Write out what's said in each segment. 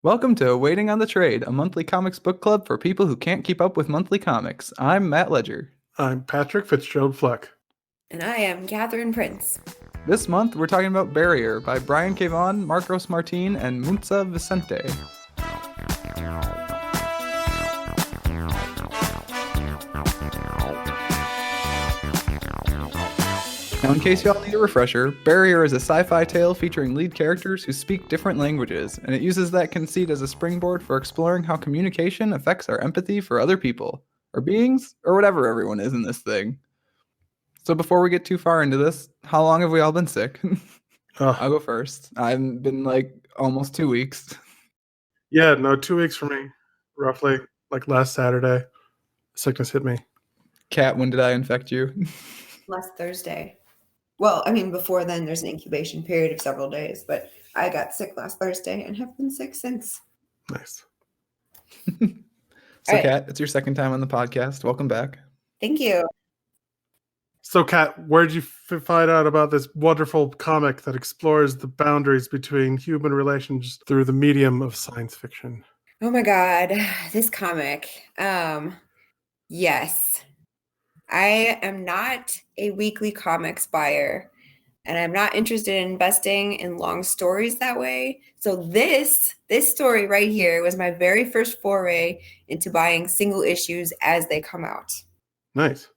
Welcome to Waiting on the Trade, a monthly comics book club for people who can't keep up with monthly comics. I'm Matt Ledger. I'm Patrick Fitzgerald Fleck. And I am Kathryn Prince. This month, we're talking about Barrier by Brian K. Vaughan, Marcos Martin, and Muntsa Vicente. Now, in case y'all need a refresher, Barrier is a sci-fi tale featuring lead characters who speak different languages, and it uses that conceit as a springboard for exploring how communication affects our empathy for other people, or beings, or whatever everyone is in this thing. So before we get too far into this, how long have we all been sick? I'll go first. I've been almost 2 weeks. Yeah, no, 2 weeks for me, roughly. Like last Saturday, sickness hit me. Kat, when did I infect you? Last Thursday. Well, I mean, before then, there's an incubation period of several days, but I got sick last Thursday and have been sick since. Nice. So, right. Kat, it's your second time on the podcast. Welcome back. Thank you. So, Kat, where did you find out about this wonderful comic that explores the boundaries between human relations through the medium of science fiction? Oh my God, this comic. Yes. I am not a weekly comics buyer, and I'm not interested in investing in long stories that way. So this story right here was my very first foray into buying single issues as they come out. Nice.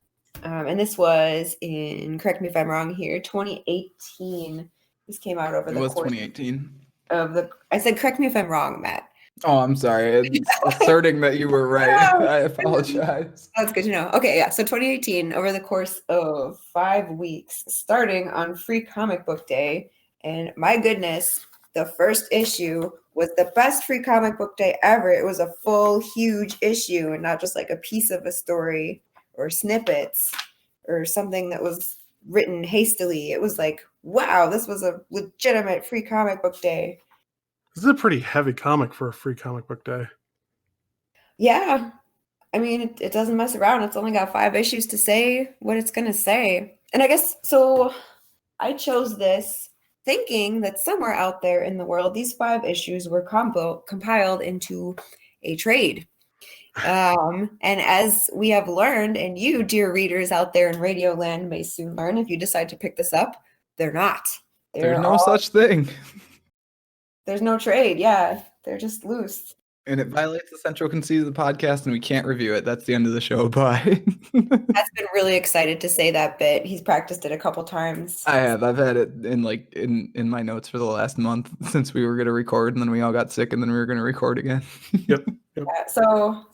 And this was in, correct me if I'm wrong here, 2018. This came out over the course. It was 2018. I said, correct me if I'm wrong, Matt. Oh, I'm sorry. It's asserting that you were right. I apologize. That's good to know. Okay, yeah. So 2018, over the course of 5 weeks, starting on Free Comic Book Day. And my goodness, the first issue was the best Free Comic Book Day ever. It was a full, huge issue and not just like a piece of a story or snippets or something that was written hastily. It was like, wow, this was a legitimate Free Comic Book Day. This is a pretty heavy comic for a Free Comic Book Day. Yeah. I mean, it doesn't mess around. It's only got 5 issues to say what it's going to say. And I guess, so I chose this thinking that somewhere out there in the world, these 5 issues were compiled into a trade. And as we have learned, and you, dear readers out there in Radioland, may soon learn if you decide to pick this up, they're not. There's no such thing. There's no trade. Yeah, they're just loose. And it violates the central conceit of the podcast, and we can't review it. That's the end of the show. Bye. Matt's been really excited to say that bit. He's practiced it a couple times. I have. I've had it in my notes for the last month since we were going to record, and then we all got sick, and then we were going to record again. Yep. Yeah, so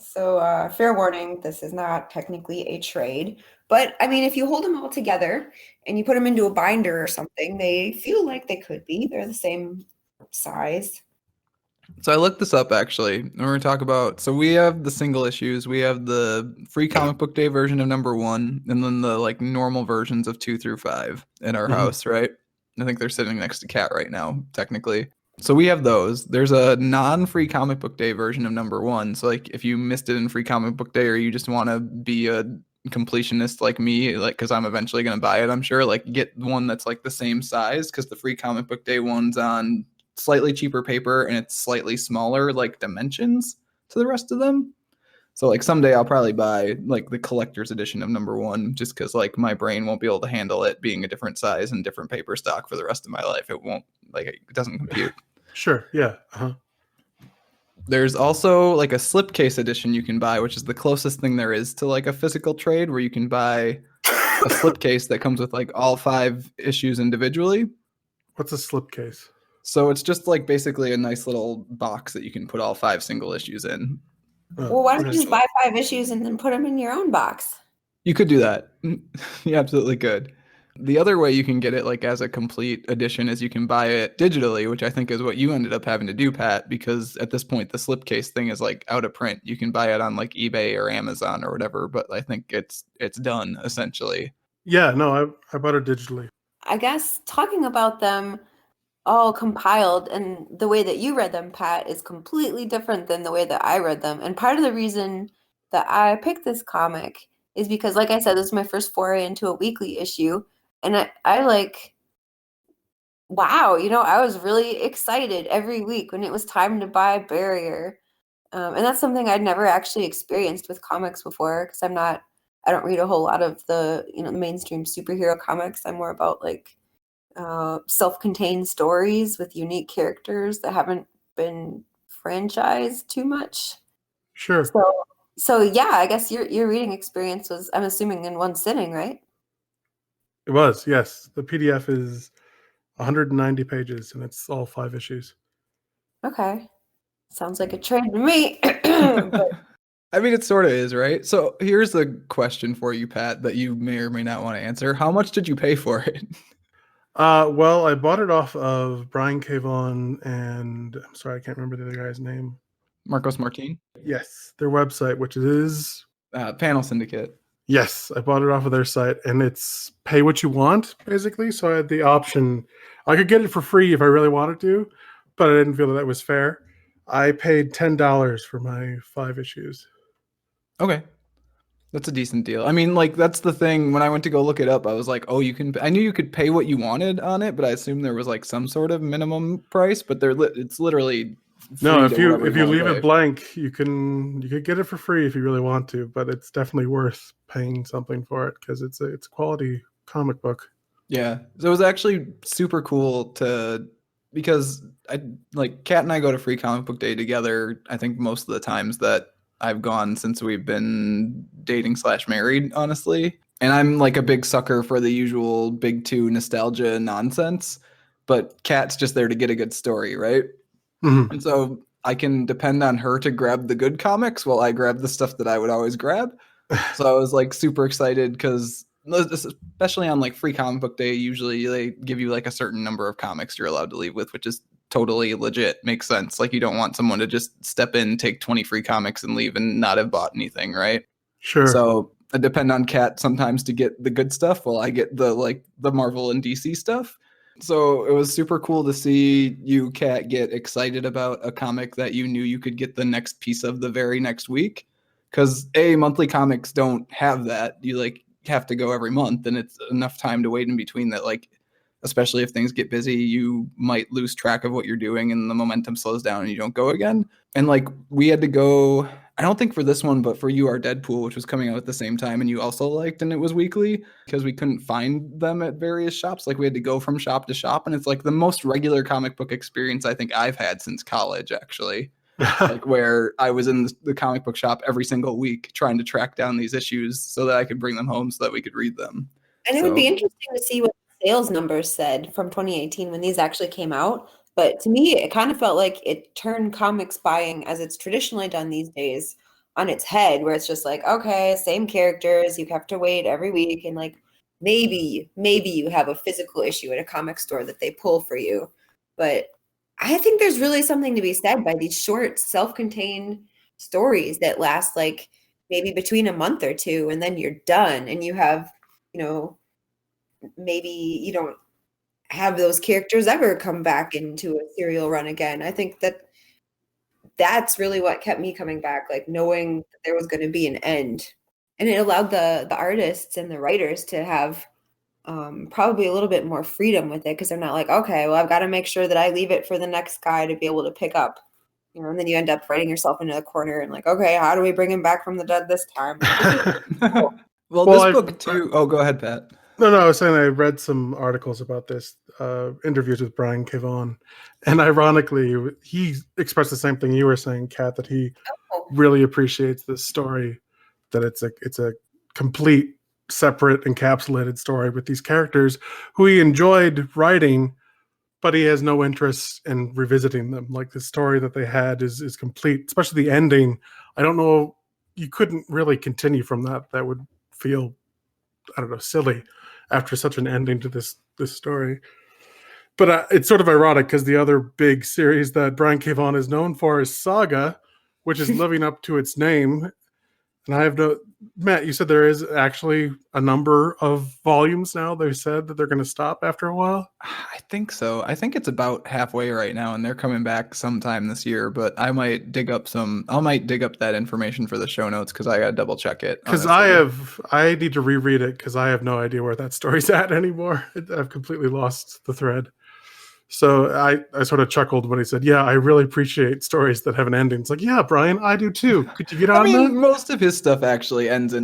fair warning, this is not technically a trade. But, I mean, if you hold them all together and you put them into a binder or something, they feel like they could be. They're the same size. So I looked this up, actually, and we're going to talk about, so we have the single issues, we have the Free Comic Book Day version of number 1, and then the normal versions of 2 through 5 in our house, right? I think they're sitting next to Kat right now, technically. So we have those. There's a non-Free Comic Book Day version of number 1, so if you missed it in Free Comic Book Day, or you just want to be a completionist like me, because I'm eventually going to buy it, I'm sure, get one that's the same size, because the Free Comic Book Day one's on slightly cheaper paper and it's slightly smaller dimensions to the rest of them. So someday I'll probably buy the collector's edition of number 1, just because my brain won't be able to handle it being a different size and different paper stock for the rest of my life. It won't, it doesn't compute. Sure. Yeah. Uh-huh. There's also a slipcase edition you can buy, which is the closest thing there is to a physical trade, where you can buy a slipcase that comes with all 5 issues individually. What's a slipcase? So it's just basically a nice little box that you can put all 5 single issues in. Well, why don't you buy 5 issues and then put them in your own box? You could do that. You absolutely could. The other way you can get it as a complete edition is you can buy it digitally, which I think is what you ended up having to do, Pat, because at this point the slipcase thing is out of print. You can buy it on eBay or Amazon or whatever, but I think it's done essentially. Yeah, no, I bought it digitally. I guess talking about them all compiled and the way that you read them, Pat, is completely different than the way that I read them. And part of the reason that I picked this comic is because, like I said, this is my first foray into a weekly issue. And I Wow, I was really excited every week when it was time to buy Barrier. And that's something I'd never actually experienced with comics before because I don't read a whole lot of the mainstream superhero comics. I'm more about like self-contained stories with unique characters that haven't been franchised too much. Sure. So yeah, I guess your reading experience was, I'm assuming, in one sitting, right? It was, yes. The PDF is 190 pages, and it's all 5 issues. Okay. Sounds like a trade to me. But I mean, it sort of is, right? So here's a question for you, Pat, that you may or may not want to answer. How much did you pay for it? Well, I bought it off of Brian K. Vaughan and I'm sorry, I can't remember the other guy's name. Marcos Martin? Yes, their website, which is Panel Syndicate. yes, I bought it off of their site, and it's pay what you want, basically. So I had the option. I could get it for free if I really wanted to, but I didn't feel that was fair. I paid $10 for my 5 issues. Okay. That's a decent deal. I mean, like, that's the thing. When I went to go look it up, I was like, oh, I knew you could pay what you wanted on it, but I assumed there was like some sort of minimum price, but it's literally free No, to if you whatever leave wanna it blank, you could get it for free if you really want to, but it's definitely worth paying something for it because it's a quality comic book. Yeah. So it was actually super cool because I like Kat and I go to Free Comic Book Day together, I think most of the times that I've gone since we've been dating / married, honestly. And I'm like a big sucker for the usual big two nostalgia nonsense, but Kat's just there to get a good story, right? Mhm. And so I can depend on her to grab the good comics while I grab the stuff that I would always grab. So I was like super excited because especially on like Free Comic Book Day, usually they give you like a certain number of comics you're allowed to leave with, which is totally legit. Makes sense. Like you don't want someone to just step in, take 20 free comics and leave and not have bought anything, right? Sure. So I depend on Kat sometimes to get the good stuff while I get the Marvel and DC stuff. So it was super cool to see you, Kat, get excited about a comic that you knew you could get the next piece of the very next week. Because monthly comics don't have that. You like have to go every month, and it's enough time to wait in between that. Like, especially if things get busy, you might lose track of what you're doing, and the momentum slows down, and you don't go again. And like we had to go. I don't think for this one, but for You Are Deadpool, which was coming out at the same time, and you also liked, and it was weekly because we couldn't find them at various shops. Like we had to go from shop to shop, and it's like the most regular comic book experience I think I've had since college, actually. Like where I was in the comic book shop every single week trying to track down these issues so that I could bring them home so that we could read them. And it would be interesting to see what the sales numbers said from 2018 when these actually came out. But to me, it kind of felt like it turned comics buying as it's traditionally done these days on its head, where it's just like, okay, same characters, you have to wait every week, and like maybe you have a physical issue at a comic store that they pull for you. But I think there's really something to be said by these short, self-contained stories that last like maybe between a month or two, and then you're done, and you have, maybe you don't have those characters ever come back into a serial run again. I think that's really what kept me coming back, like knowing that there was going to be an end, and it allowed the artists and the writers to have probably a little bit more freedom with it because they're not like, okay, well, I've got to make sure that I leave it for the next guy to be able to pick up, and then you end up writing yourself into a corner and like, okay, how do we bring him back from the dead this time? Well, this book too. Oh, go ahead, Pat. No, I was saying I read some articles about this, interviews with Brian K. Vaughan, and ironically, he expressed the same thing you were saying, Kat, that he really appreciates this story, that it's a complete, separate, encapsulated story with these characters who he enjoyed writing, but he has no interest in revisiting them. Like the story that they had is complete, especially the ending. I don't know, you couldn't really continue from that. That would feel, I don't know, silly after such an ending to this story. But it's sort of ironic because the other big series that Brian K. Vaughan is known for is Saga, which is living up to its name. And I have Matt, you said there is actually a number of volumes now. They said that they're going to stop after a while. I think so. I think it's about halfway right now, and they're coming back sometime this year. But I might dig up that information for the show notes because I got to double check it. Because I need to reread it because I have no idea where that story's at anymore. I've completely lost the thread. So I sort of chuckled when he said, "Yeah, I really appreciate stories that have an ending." It's like, yeah, Brian, I do too. Could you get on that? Most of his stuff actually ends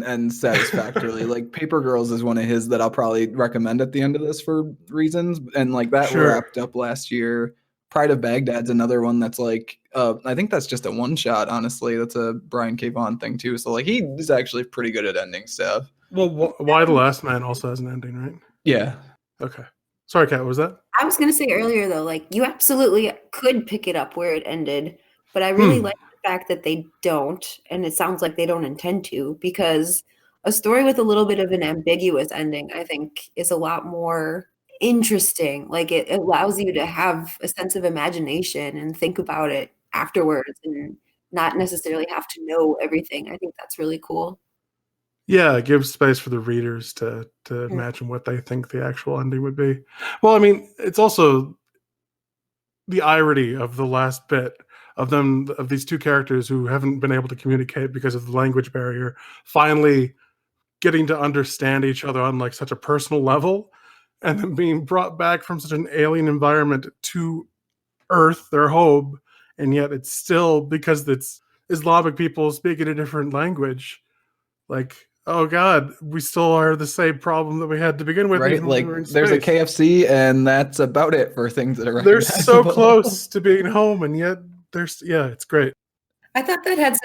satisfactorily. Like Paper Girls is one of his that I'll probably recommend at the end of this for reasons, and like that Sure. wrapped up last year. Pride of Baghdad's another one that's like, I think that's just a one shot. Honestly, that's a Brian K. Vaughan thing too. So like he's actually pretty good at ending stuff. Well, Why the Last Man also has an ending, right? Yeah. Okay. Sorry, Kat, what was that? I was going to say earlier, though, like, you absolutely could pick it up where it ended, but I really like the fact that they don't, and it sounds like they don't intend to, because a story with a little bit of an ambiguous ending, I think, is a lot more interesting. Like, it allows you to have a sense of imagination and think about it afterwards and not necessarily have to know everything. I think that's really cool. Yeah, it gives space for the readers to imagine what they think the actual ending would be. Well, I mean, it's also the irony of the last bit of these two characters who haven't been able to communicate because of the language barrier, finally getting to understand each other on like such a personal level, and then being brought back from such an alien environment to Earth, their home, and yet it's still because it's Islamic people speaking a different language. Like, oh God, we still are the same problem that we had to begin with. Right, even like when we were in there's a space. KFC, and that's about it for things that are They're so recognizable. close to being home, and yet it's great. I thought that had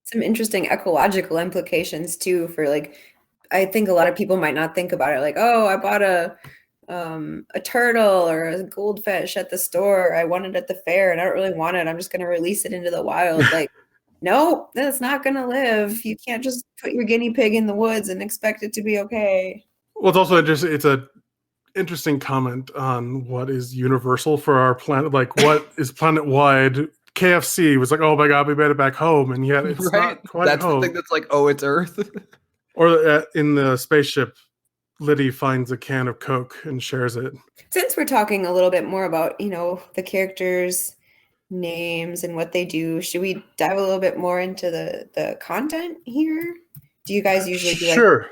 some interesting ecological implications too for like I think a lot of people might not think about it like, oh, I bought a turtle or a goldfish at the store. I want it at the fair and I don't really want it. I'm just going to release it into the wild. Like, no, that's not going to live. You can't just put your guinea pig in the woods and expect it to be okay. Well, it's also interesting. It's a interesting comment on what is universal for our planet. Like, what is planet-wide? KFC was like, oh my God, we made it back home. And yet it's not quite That's home. the thing that's like, oh, it's Earth. Or in the spaceship, Liddy finds a can of Coke and shares it. Since we're talking a little bit more about, the characters' names and what they do, should we dive a little bit more into the content here? Do you guys usually do Sure.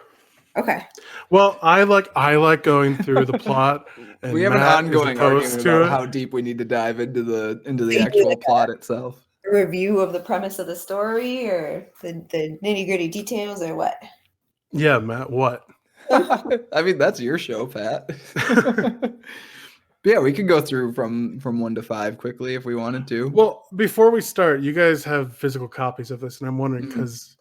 Okay. Well, I like going through the plot. And We have Matt an ongoing is argument opposed to about it. how deep we need to dive into the you actual like plot itself. A review of the premise of the story or the nitty-gritty details or what? Yeah, Matt, what? I mean, that's your show, Pat. Yeah, we can go through from 1 to 5 quickly if we wanted to. Well, before we start, you guys have physical copies of this, and I'm wondering because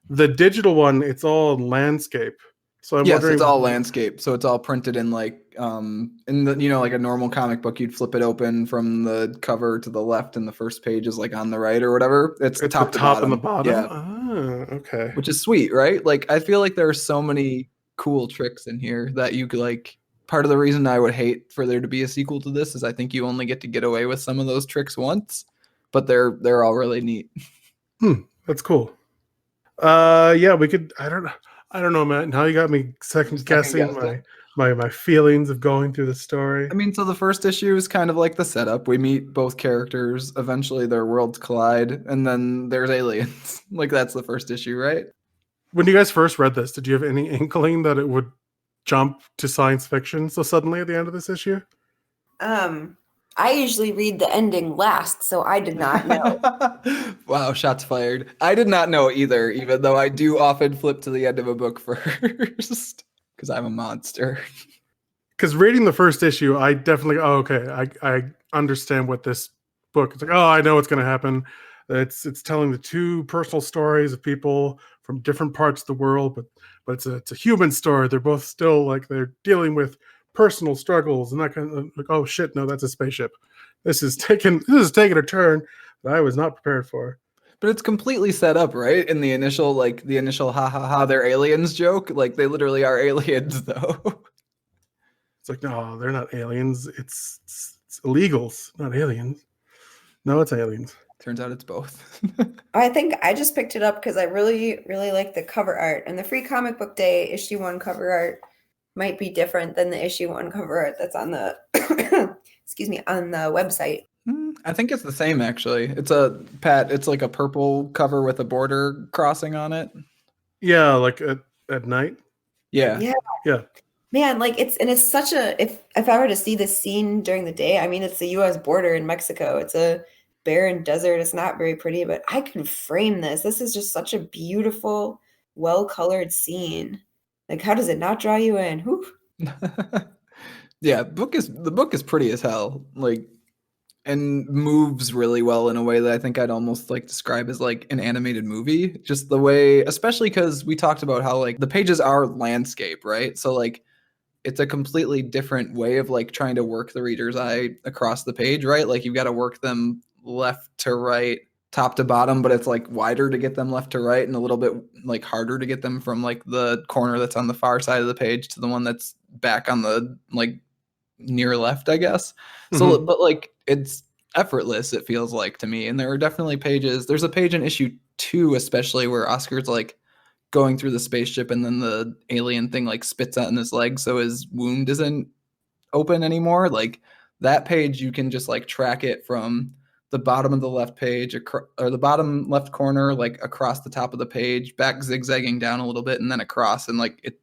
the digital one, it's all landscape. So I'm wondering. It's all landscape. So it's all printed in like in the like a normal comic book, you'd flip it open from the cover to the left, and the first page is like on the right or whatever. It's top the to top bottom. and the bottom. Yeah. Ah, okay. Which is sweet, right? Like I feel like there are so many cool tricks in here that you could like. Part of the reason I would hate for there to be a sequel to this is I think you only get to get away with some of those tricks once, but they're all really neat. That's cool. Yeah, we could. I don't know, Matt. Now you got me second guessing my feelings of going through the story. I mean, so the first issue is kind of like the setup. We meet both characters. Eventually, their worlds collide, and then there's aliens. Like that's the first issue, right? When you guys first read this, did you have any inkling that it would jump to science fiction so suddenly at the end of this issue? I usually read the ending last, so I did not know. Wow, shots fired. I did not know either, even though I do often flip to the end of a book first because I'm a monster. Because reading the first issue, I definitely I understand what this book is like. Oh, I know what's going to happen. It's telling the two personal stories of people from different parts of the world, but it's a human story. They're both still like they're dealing with personal struggles and that kind of like, oh shit, no, that's a spaceship. This is taking a turn that I was not prepared for. But it's completely set up, right? In the initial ha ha ha, they're aliens joke. Like they literally are aliens, though. It's like, no, they're not aliens. It's illegals, not aliens. No, it's aliens. Turns out it's both. I think I just picked it up because I really, really like the cover art. And the Free Comic Book Day issue 1 cover art might be different than the issue 1 cover art that's on the on the website. I think it's the same actually. It's like a purple cover with a border crossing on it. Yeah, like at night. Yeah. Man, like it's such a if I were to see this scene during the day, I mean it's the US border in Mexico. It's a barren desert. It's not very pretty, but I can frame this. This is just such a beautiful, well-colored scene. Like how does it not draw you in? Whew. Yeah, the book is pretty as hell. Like, and moves really well in a way that I think I'd almost like describe as like an animated movie. Just the way, especially because we talked about how like the pages are landscape, right? So like it's a completely different way of like trying to work the reader's eye across the page, right? Like you've got to work them left to right, top to bottom, but it's like wider to get them left to right and a little bit like harder to get them from like the corner that's on the far side of the page to the one that's back on the like near left, I guess. So, but like it's effortless, it feels like to me. And there are definitely pages. There's a page in issue 2, especially where Oscar's like going through the spaceship and then the alien thing like spits out in his leg so his wound isn't open anymore. Like that page, you can just like track it from the bottom of the left page or the bottom left corner, like across the top of the page, back zigzagging down a little bit and then across. And like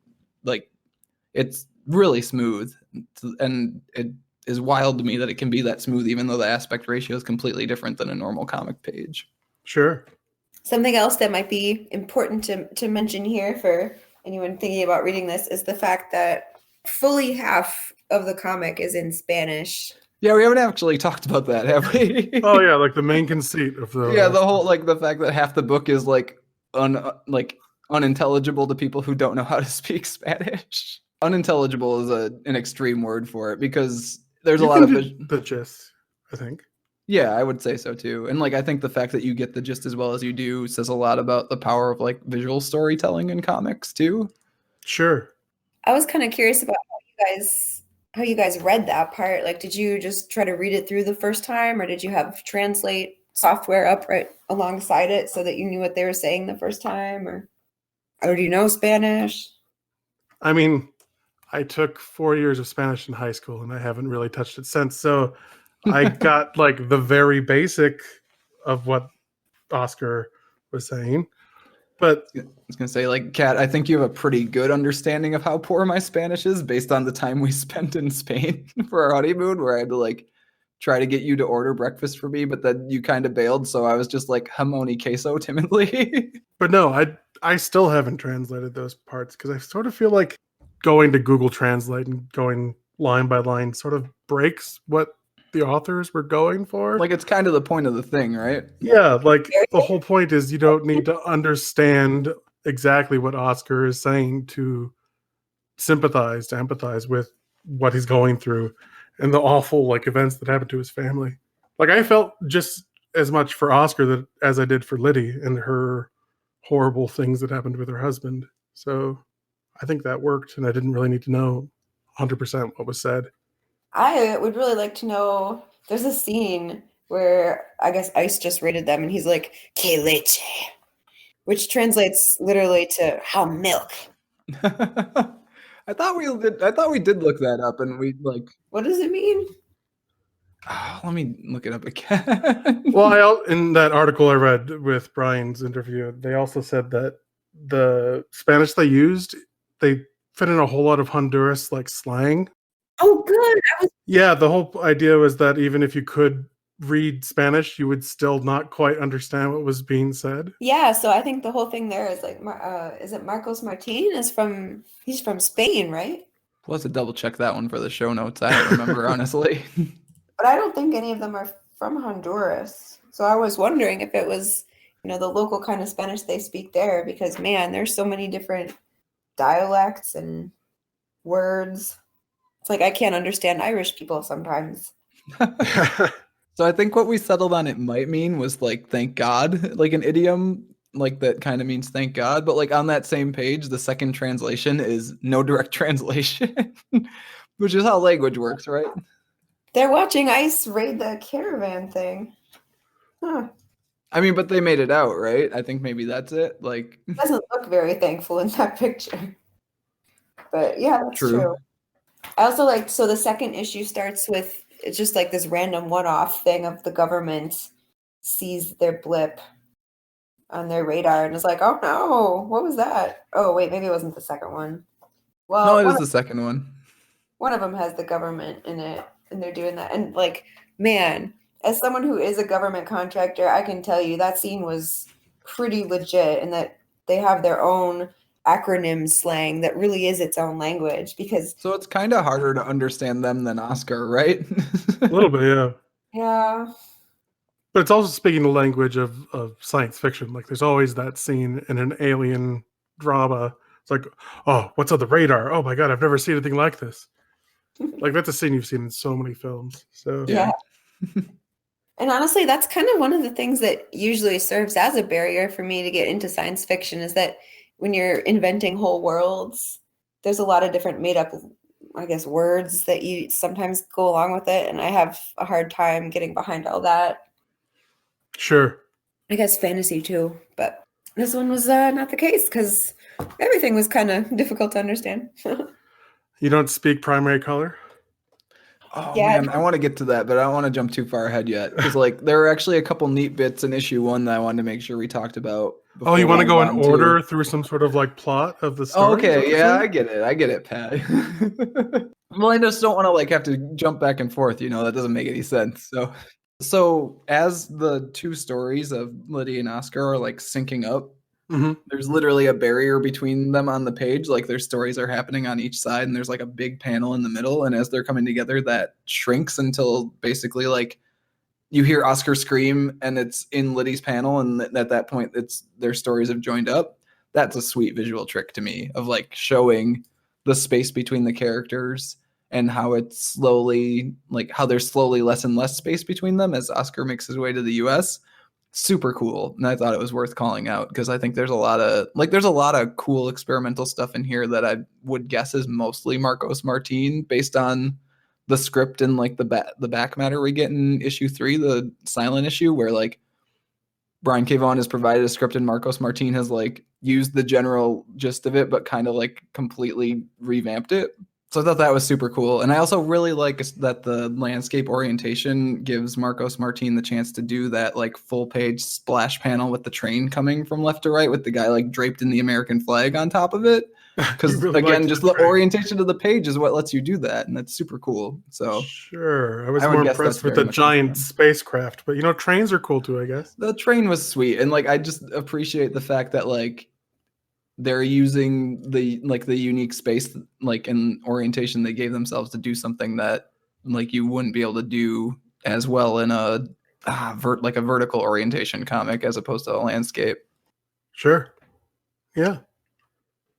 it's really smooth. And it is wild to me that it can be that smooth, even though the aspect ratio is completely different than a normal comic page. Sure. Something else that might be important to mention here for anyone thinking about reading this is the fact that fully half of the comic is in Spanish. Yeah, we haven't actually talked about that, have we? Oh yeah, like the main conceit of the the whole like the fact that half the book is like unintelligible to people who don't know how to speak Spanish. Unintelligible is an extreme word for it because there's a lot of the gist, I think. Yeah, I would say so too. And like I think the fact that you get the gist as well as you do says a lot about the power of like visual storytelling in comics too. Sure. I was kind of curious about how you guys read that part. Like did you just try to read it through the first time or did you have translate software up right alongside it so that you knew what they were saying the first time or do you know Spanish? I mean, I took 4 years of Spanish in high school and I haven't really touched it since. So I got like the very basic of what Oscar was saying. But I was going to say, like, Kat, I think you have a pretty good understanding of how poor my Spanish is based on the time we spent in Spain for our honeymoon, where I had to like try to get you to order breakfast for me, but then you kind of bailed. So I was just like jamon y queso timidly. But no, I still haven't translated those parts because I sort of feel like going to Google Translate and going line by line sort of breaks what the authors were going for. Like it's kind of the point of the thing, right? Yeah, like the whole point is you don't need to understand exactly what Oscar is saying to sympathize, to empathize with what he's going through and the awful like events that happened to his family. Like I felt just as much for Oscar as I did for Liddy and her horrible things that happened with her husband. So I think that worked, and I didn't really need to know 100% what was said. I would really like to know. There's a scene where I guess Ice just rated them, and he's like "que leche," which translates literally to "how milk." I thought we did look that up, and we like. What does it mean? Let me look it up again. Well, in that article I read with Brian's interview, they also said that the Spanish they used, they fit in a whole lot of Honduras like slang. Oh, good. Yeah, the whole idea was that even if you could read Spanish, you would still not quite understand what was being said. Yeah, so I think the whole thing there is like, is it Marcos Martin? He's from Spain, right? We'll have to double check that one for the show notes. I don't remember honestly. But I don't think any of them are from Honduras. So I was wondering if it was, the local kind of Spanish they speak there, because man, there's so many different dialects and words. It's like I can't understand Irish people sometimes. So I think what we settled on it might mean was like thank God, like an idiom like that kind of means thank God, but like on that same page the second translation is no direct translation, which is how language works, right? They're watching Ice raid the caravan thing. Huh. I mean, but they made it out, right? I think maybe that's it. Like it doesn't look very thankful in that picture. But yeah, that's true. I also liked, so the second issue starts with, it's just like this random one-off thing of the government sees their blip on their radar and is like, oh no, what was that? Oh wait, maybe it wasn't the second one. Well, No, it is the second one. one of them has the government in it, and they're doing that. And like, man, as someone who is a government contractor, I can tell you that scene was pretty legit, and that they have their own acronym slang that really is its own language. Because So it's kind of harder to understand them than Oscar, right? A little bit, yeah. yeah, But it's also speaking the language of science fiction. Like there's always that scene in an alien drama. It's like, oh, what's on the radar? Oh my god, I've never seen anything like this. Like that's a scene you've seen in so many films. So yeah. And honestly, that's kind of one of the things that usually serves as a barrier for me to get into science fiction is that when you're inventing whole worlds, there's a lot of different made up, I guess, words that you sometimes go along with it. And I have a hard time getting behind all that. sure. I guess fantasy too, but this one was not the case because everything was kind of difficult to understand. You don't speak primary color? Oh Yeah. man, I want to get to that, but I don't want to jump too far ahead yet because like there are actually a couple neat bits in issue 1 that I waned to make sure we talked about. Oh, you before want to we go move in on to- order through some sort of like plot of the story? Oh, Is that what okay, you're yeah, saying? I get it, Pat. Well, I just don't want to like have to jump back and forth. That doesn't make any sense. So as the two stories of Lydia and Oscar are like syncing up, Mhm. there's literally a barrier between them on the page. Like their stories are happening on each side, and there's like a big panel in the middle. And as they're coming together, that shrinks until basically like you hear Oscar scream, and it's in Liddy's panel, and at that point, it's their stories have joined up. That's a sweet visual trick to me of like showing the space between the characters and how it's slowly like how there's slowly less and less space between them as Oscar makes his way to the US. Super cool. And I thought it was worth calling out because I think there's a lot of cool experimental stuff in here that I would guess is mostly Marcos Martin based on the script and like the back matter we get in issue 3, the silent issue, where like Brian K. Vaughan has provided a script and Marcos Martin has like used the general gist of it, but kind of like completely revamped it. So I thought that was super cool. And I also really like that the landscape orientation gives Marcos Martin the chance to do that like full page splash panel with the train coming from left to right with the guy like draped in the American flag on top of it. Because really again, liked just that the train. orientation of the page is what lets you do that. And that's super cool. So Sure. I was I would more guess impressed that's with very the much giant what spacecraft, but trains are cool too, I guess. the train was sweet. And like I just appreciate the fact that like they're using the unique space like and orientation they gave themselves to do something that like you wouldn't be able to do as well in a like a vertical orientation comic as opposed to a landscape. Sure. Yeah.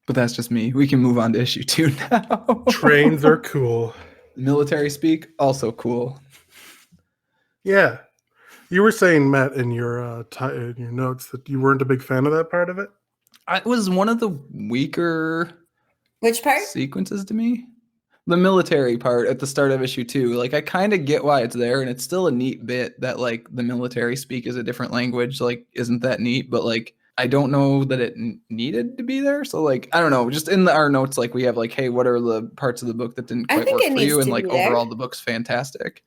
But that's just me. We can move on to issue 2 now. Trains are cool. Military speak, also cool. Yeah. You were saying, Matt, in your notes that you weren't a big fan of that part of it. It was one of the weaker Which part? sequences to me. The military part at the start of issue 2, like I kind of get why it's there, and it's still a neat bit that like the military speak is a different language. Like, isn't that neat? But like, I don't know that it needed to be there. So like, I don't know. Just in our notes, like we have like, hey, what are the parts of the book that didn't I quite think work it for needs you? And to like be there. overall, the book's fantastic.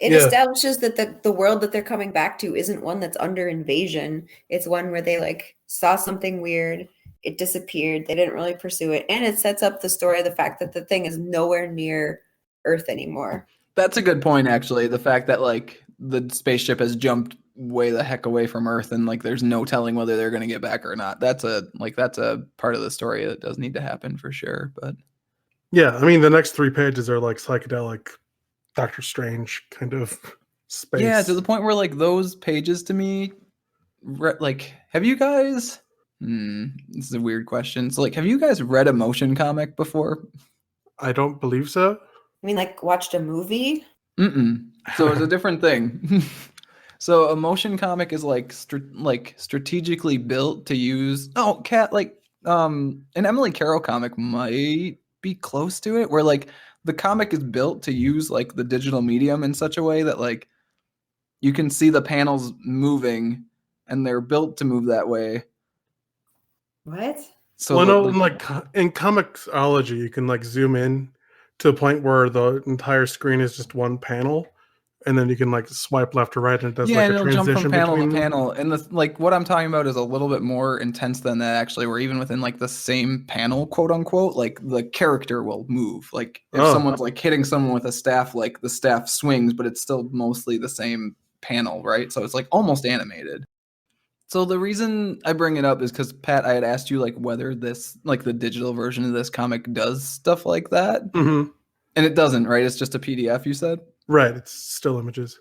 It Yeah. establishes that the world that they're coming back to isn't one that's under invasion. It's one where they like saw something weird, it disappeared, they didn't really pursue it, and it sets up the story of the fact that the thing is nowhere near Earth anymore. That's a good point, actually. The fact that like the spaceship has jumped way the heck away from Earth, and like there's no telling whether they're going to get back or not. That's a part of the story that does need to happen for sure. But Yeah, I mean the next 3 pages are like psychedelic Doctor Strange kind of space. yeah, to the point where like those pages to me, like, have you guys? This is a weird question. So like, have you guys read a motion comic before? I don't believe so. I mean, like watched a movie. So it's a different thing. So a motion comic is like strategically built to use. Oh, Cat, like an Emily Carroll comic might be close to it, where like the comic is built to use like the digital medium in such a way that like you can see the panels moving, and they're built to move that way. What? So well, no, like in comicsology, you can like zoom in to a point where the entire screen is just one panel, and then you can like swipe left or right, and it does Yeah, like and a it'll jump transition from panel to between them. panel. And the like what I'm talking about is a little bit more intense than that actually, where even within like the same panel, quote unquote, like the character will move. Like if Oh. someone's like hitting someone with a staff, like the staff swings, but it's still mostly the same panel, right? So it's like almost animated. So the reason I bring it up is because Pat, I had asked you like whether this like the digital version of this comic does stuff like that. Mm-hmm. And it doesn't, right? It's just a PDF, you said? Right, it's still images.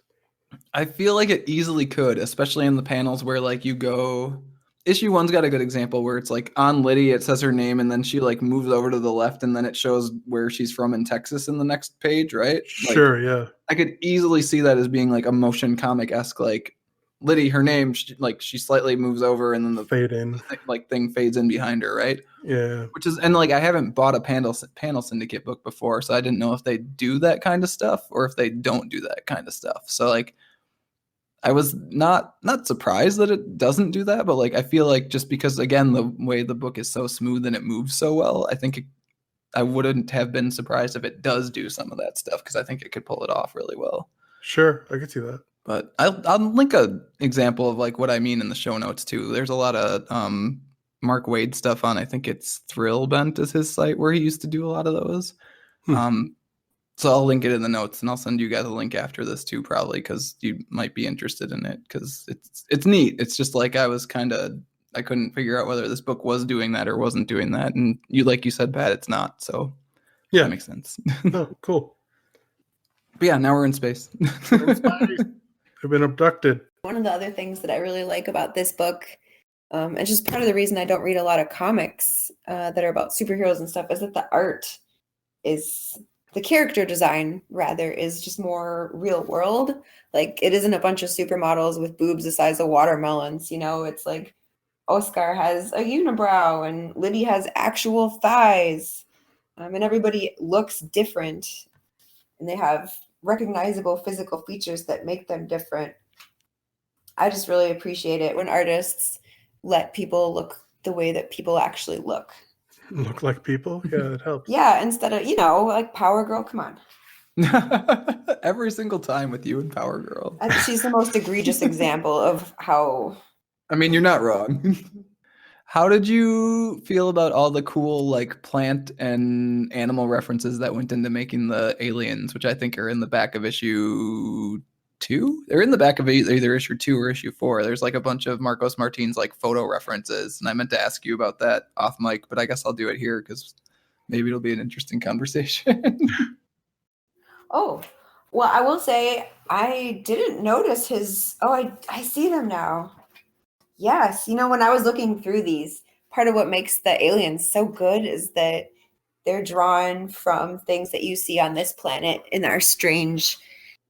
I feel like it easily could, especially in the panels where like you go. Issue one's got a good example where it's like on Liddy, it says her name, and then she like moves over to the left, and then it shows where she's from in Texas in the next page, right? Sure, like, yeah. I could easily see that as being like a motion comic esque, like Liddy, her name, she slightly moves over, and then the Fade in. thing fades in behind her, right? Yeah. Which is, and like I haven't bought a panel syndicate book before, so I didn't know if they do that kind of stuff or if they don't do that kind of stuff. So like I was not surprised that it doesn't do that, but like I feel like just because again the way the book is so smooth and it moves so well, I think I wouldn't have been surprised if it does do some of that stuff because I think it could pull it off really well. Sure, I could see that. But I'll link a example of like what I mean in the show notes too. There's a lot of Mark Waid stuff on. I think it's Thrillbent is his site where he used to do a lot of those. So I'll link it in the notes, and I'll send you guys a link after this too, probably because you might be interested in it because it's neat. It's just like I couldn't figure out whether this book was doing that or wasn't doing that, and like you said, Pat, it's not. So yeah, that makes sense. Oh, cool. But yeah, now we're in space. We've been abducted. One of the other things that I really like about this book, and just part of the reason I don't read a lot of comics that are about superheroes and stuff, is that the character design rather is just more real world. Like it isn't a bunch of supermodels with boobs the size of watermelons. It's like Oscar has a unibrow and Liddy has actual thighs, and everybody looks different, and they have recognizable physical features that make them different. I just really appreciate it when artists let people look the way that people actually look. Look like people? Yeah, it helps. Yeah, instead of, like Power Girl, come on. Every single time with you and Power Girl. She's the most egregious example of how... I mean, you're not wrong. How did you feel about all the cool like plant and animal references that went into making the aliens, which I think are in the back of issue 2? They're in the back of either issue 2 or issue 4. There's like a bunch of Marcos Martin's like photo references, and I meant to ask you about that off mic, but I guess I'll do it here because maybe it'll be an interesting conversation. Oh, well, I will say I didn't notice his... Oh, I see them now. Yes, when I was looking through these, part of what makes the aliens so good is that they're drawn from things that you see on this planet in our strange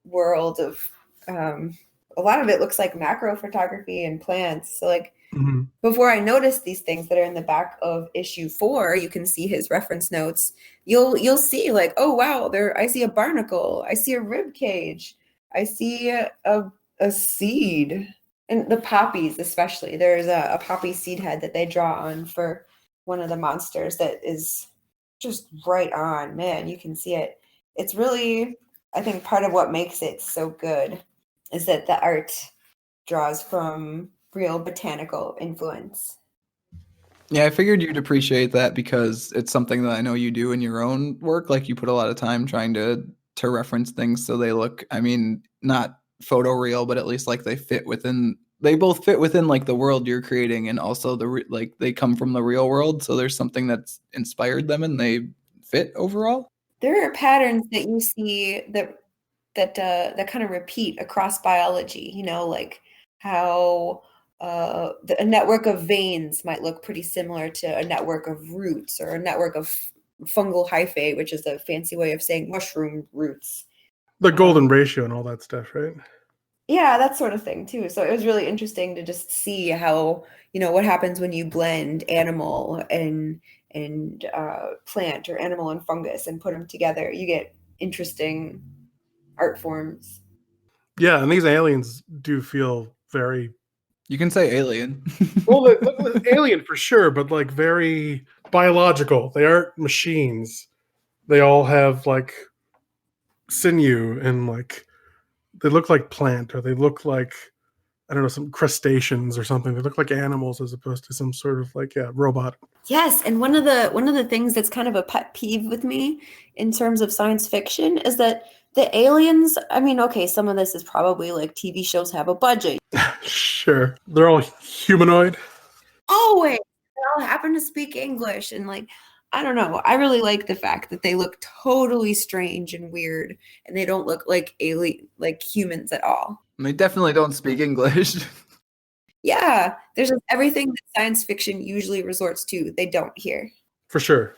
world of a lot of it looks like macro photography and plants. So like before I noticed these things that are in the back of issue 4, you can see his reference notes. You'll see like, oh wow, I see a barnacle, I see a rib cage, I see a seed. And the poppies, especially, there's a poppy seed head that they draw on for one of the monsters that is just right on. Man, you can see it. It's really, I think part of what makes it so good is that the art draws from real botanical influence. Yeah, I figured you'd appreciate that because it's something that I know you do in your own work. Like you put a lot of time trying to reference things so they look, I mean, not photoreal, but at least like they both fit within like the world you're creating, and also like they come from the real world, so there's something that's inspired them and they fit overall. There are patterns that you see that kind of repeat across biology, like how a network of veins might look pretty similar to a network of roots, or a network of fungal hyphae, which is a fancy way of saying mushroom roots. The golden ratio and all that stuff, right? Yeah, that sort of thing too. So it was really interesting to just see how, what happens when you blend animal and plant, or animal and fungus, and put them together. You get interesting art forms. Yeah, and these aliens do feel very... You can say alien. Well, alien for sure, but like very biological. They aren't machines. They all have like sinew and like look like plant, or they look like, I don't know, some crustaceans or something. They look like animals as opposed to some sort of like robot. Yes, and one of the things that's kind of a pet peeve with me in terms of science fiction is that the aliens, I mean, okay, some of this is probably like TV shows have a budget. Sure. They're all humanoid. Always. They all happen to speak English, and like, I don't know. I really like the fact that they look totally strange and weird, and they don't look like like humans at all. They definitely don't speak English. Yeah, there's just everything that science fiction usually resorts to, they don't here. For sure.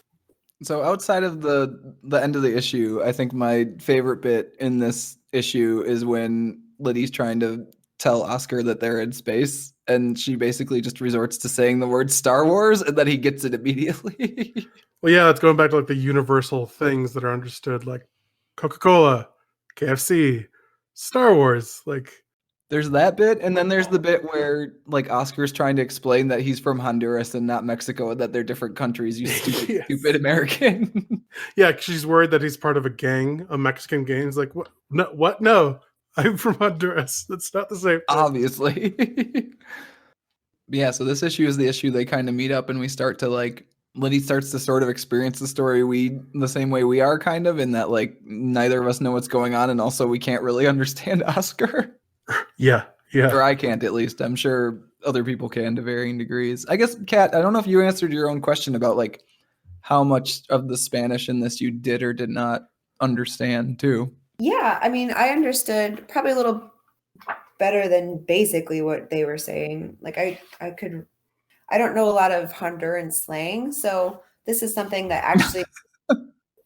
So outside of the end of the issue, I think my favorite bit in this issue is when Liddy's trying to tell Oscar that they're in space, and she basically just resorts to saying the word Star Wars, and then he gets it immediately. Well, yeah, it's going back to like the universal things that are understood, like Coca-Cola, KFC, Star Wars. Like, There's that bit, and then there's the bit where like Oscar's trying to explain that he's from Honduras and not Mexico, and that they're different countries. You stupid, Yes. stupid American. yeah, she's worried that he's part of a gang, a Mexican gang. He's like, what? No, what? No, I'm from Honduras. That's not the same thing. Obviously. Yeah, so this issue is the issue they kind of meet up, and we start to like Liddy starts to sort of experience the story the same way we are, kind of, in that like neither of us know what's going on, and also we can't really understand Oscar. Yeah. Or I can't, at least. I'm sure other people can to varying degrees. I guess, Kat, I don't know if you answered your own question about like how much of the Spanish in this you did or did not understand too. Yeah, I mean, I understood probably a little better than basically what they were saying. Like I don't know a lot of Honduran slang, so this is something that actually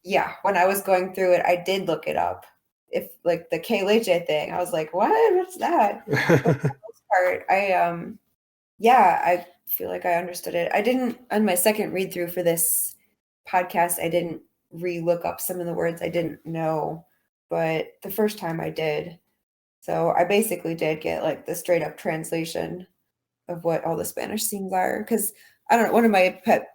yeah, when I was going through it, I did look it up. If like the que leche thing, I was like, what's that? But for the most part, I feel like I understood it. I didn't, on my second read through for this podcast, I didn't re-look up some of the words I didn't know, but the first time I did. So I basically did get like the straight up translation of what all the Spanish scenes are. Because I don't know, one of my pet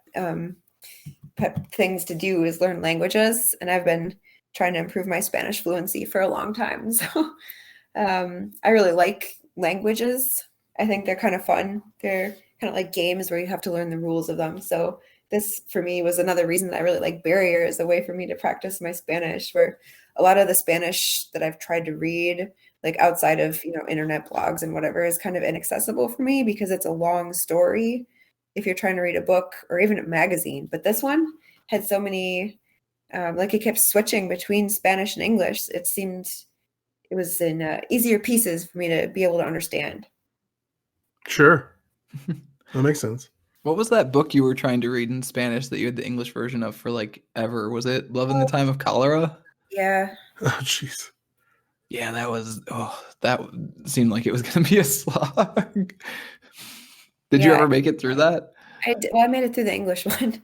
things to do is learn languages, and I've been trying to improve my Spanish fluency for a long time. So I really like languages. I think they're kind of fun. They're kind of like games where you have to learn the rules of them. So this for me was another reason that I really like Barrier as a way for me to practice my Spanish, where a lot of the Spanish that I've tried to read, like outside of, internet blogs and whatever, is kind of inaccessible for me because it's a long story if you're trying to read a book or even a magazine. But this one had so many, like it kept switching between Spanish and English. It seemed it was in easier pieces for me to be able to understand. Sure. That makes sense. What was that book you were trying to read in Spanish that you had the English version of for like ever? Was it Love in the Time of Cholera? Yeah. Oh, jeez. Yeah, that seemed like it was going to be a slog. Did you ever make it through that? I made it through the English one.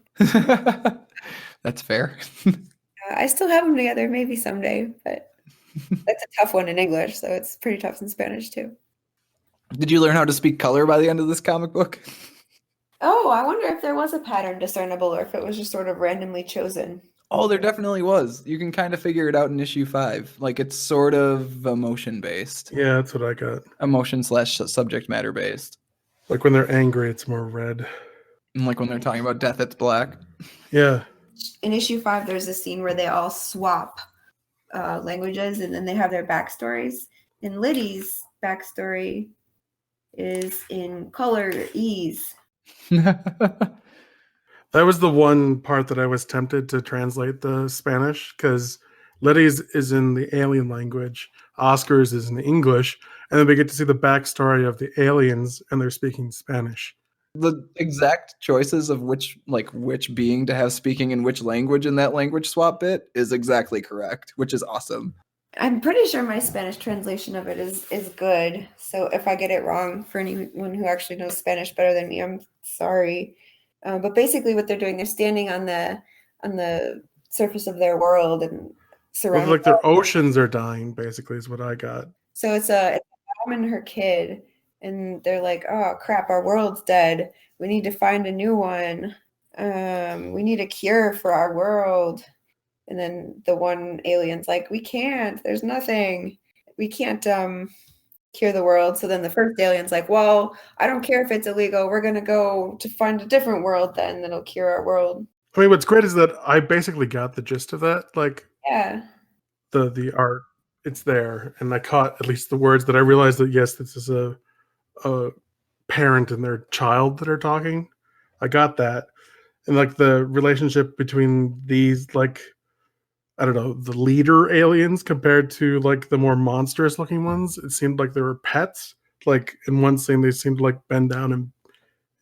That's fair. I still have them together, maybe someday, but that's a tough one in English, so it's pretty tough in Spanish too. Did you learn how to speak color by the end of this comic book? Oh, I wonder if there was a pattern discernible or if it was just sort of randomly chosen. Oh, there definitely was. You can kind of figure it out in issue 5. Like it's sort of emotion based. Yeah, that's what I got. Emotion/subject matter based. Like when they're angry, it's more red. And like when they're talking about death, it's black. Yeah. In issue 5, there's a scene where they all swap languages and then they have their backstories. And Liddy's backstory is in color ease. That was the one part that I was tempted to translate the Spanish, because Liddy's is in the alien language, Oscar's is in English, and then we get to see the backstory of the aliens, and they're speaking Spanish. The exact choices of which being to have speaking in which language in that language swap bit is exactly correct, which is awesome. I'm pretty sure my Spanish translation of it is good. So if I get it wrong, for anyone who actually knows Spanish better than me, I'm sorry. But basically what they're doing, they're standing on the surface of their world and surrounded. Like their oceans are dying, basically, is what I got. So it's a mom and her kid, and they're like, oh crap, our world's dead. We need to find a new one. We need a cure for our world. And then the one alien's like, we can't, there's nothing. we can't cure the world. So then the first alien's like, well, I don't care if it's illegal. We're gonna go to find a different world then that'll cure our world. I mean, what's great is that I basically got the gist of that. Like, Yeah. the art, it's there, and I caught at least the words that I realized that yes, this is a parent and their child that are talking. I got that, and like the relationship between these, like, I don't know, the leader aliens compared to like the more monstrous looking ones. It seemed like they were pets. Like in one scene, they seemed to like bend down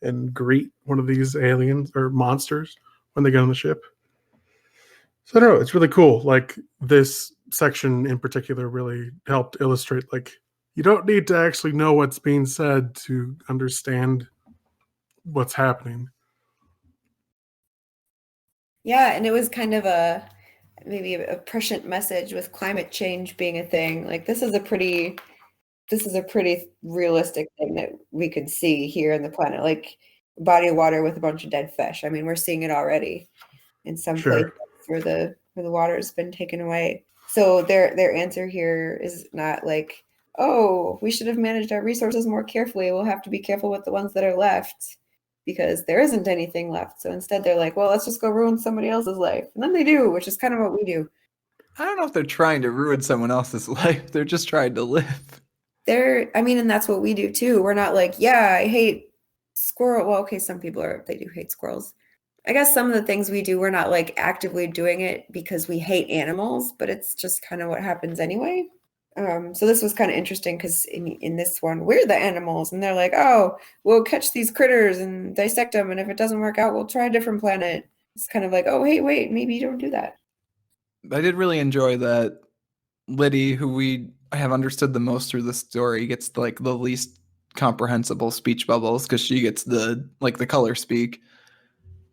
and greet one of these aliens or monsters when they get on the ship. So I don't know, it's really cool. Like this section in particular really helped illustrate like you don't need to actually know what's being said to understand what's happening. Yeah, and it was kind of maybe a prescient message with climate change being a thing. Like this is a pretty realistic thing that we could see here on the planet, like a body of water with a bunch of dead fish. I mean, we're seeing it already in some places where the water has been taken away. So their answer here is not like, oh, we should have managed our resources more carefully. We'll have to be careful with the ones that are left because there isn't anything left. So instead they're like, well, let's just go ruin somebody else's life. And then they do, which is kind of what we do. I don't know if they're trying to ruin someone else's life. They're just trying to live. And that's what we do too. We're not like, yeah, I hate squirrel. Well, okay, some people they do hate squirrels. I guess some of the things we do, we're not like actively doing it because we hate animals, but it's just kind of what happens anyway. So this was kind of interesting because in this one, we're the animals, and they're like, oh, we'll catch these critters and dissect them, and if it doesn't work out, we'll try a different planet. It's kind of like, oh, hey, wait, maybe you don't do that. I did really enjoy that Liddy, who we have understood the most through the story, gets like the least comprehensible speech bubbles because she gets the color speak,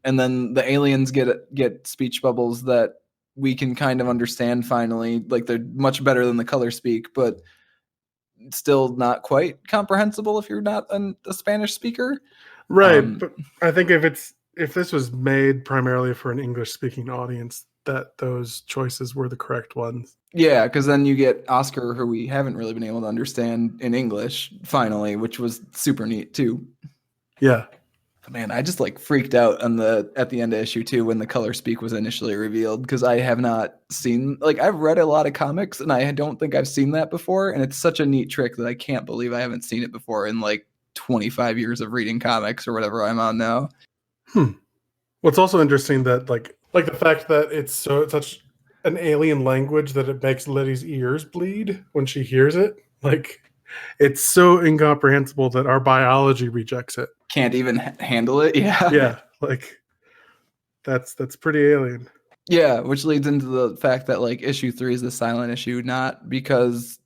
and then the aliens get speech bubbles that we can kind of understand finally. Like they're much better than the color speak, but still not quite comprehensible if you're not a Spanish speaker. Right, but I think if this was made primarily for an English speaking audience, that those choices were the correct ones. Yeah, because then you get Oscar, who we haven't really been able to understand in English, finally, which was super neat too. Yeah. But man, I just like freaked out at the end of issue 2 when the color speak was initially revealed, because I have not seen, like, I've read a lot of comics and I don't think I've seen that before, and it's such a neat trick that I can't believe I haven't seen it before in like 25 years of reading comics or whatever I'm on now. What's also interesting that like the fact that it's such an alien language that it makes Liddy's ears bleed when she hears it. Like it's so incomprehensible that our biology rejects it. Can't even handle it. Yeah. Yeah. Like that's pretty alien. Yeah, which leads into the fact that like issue 3 is the silent issue, not because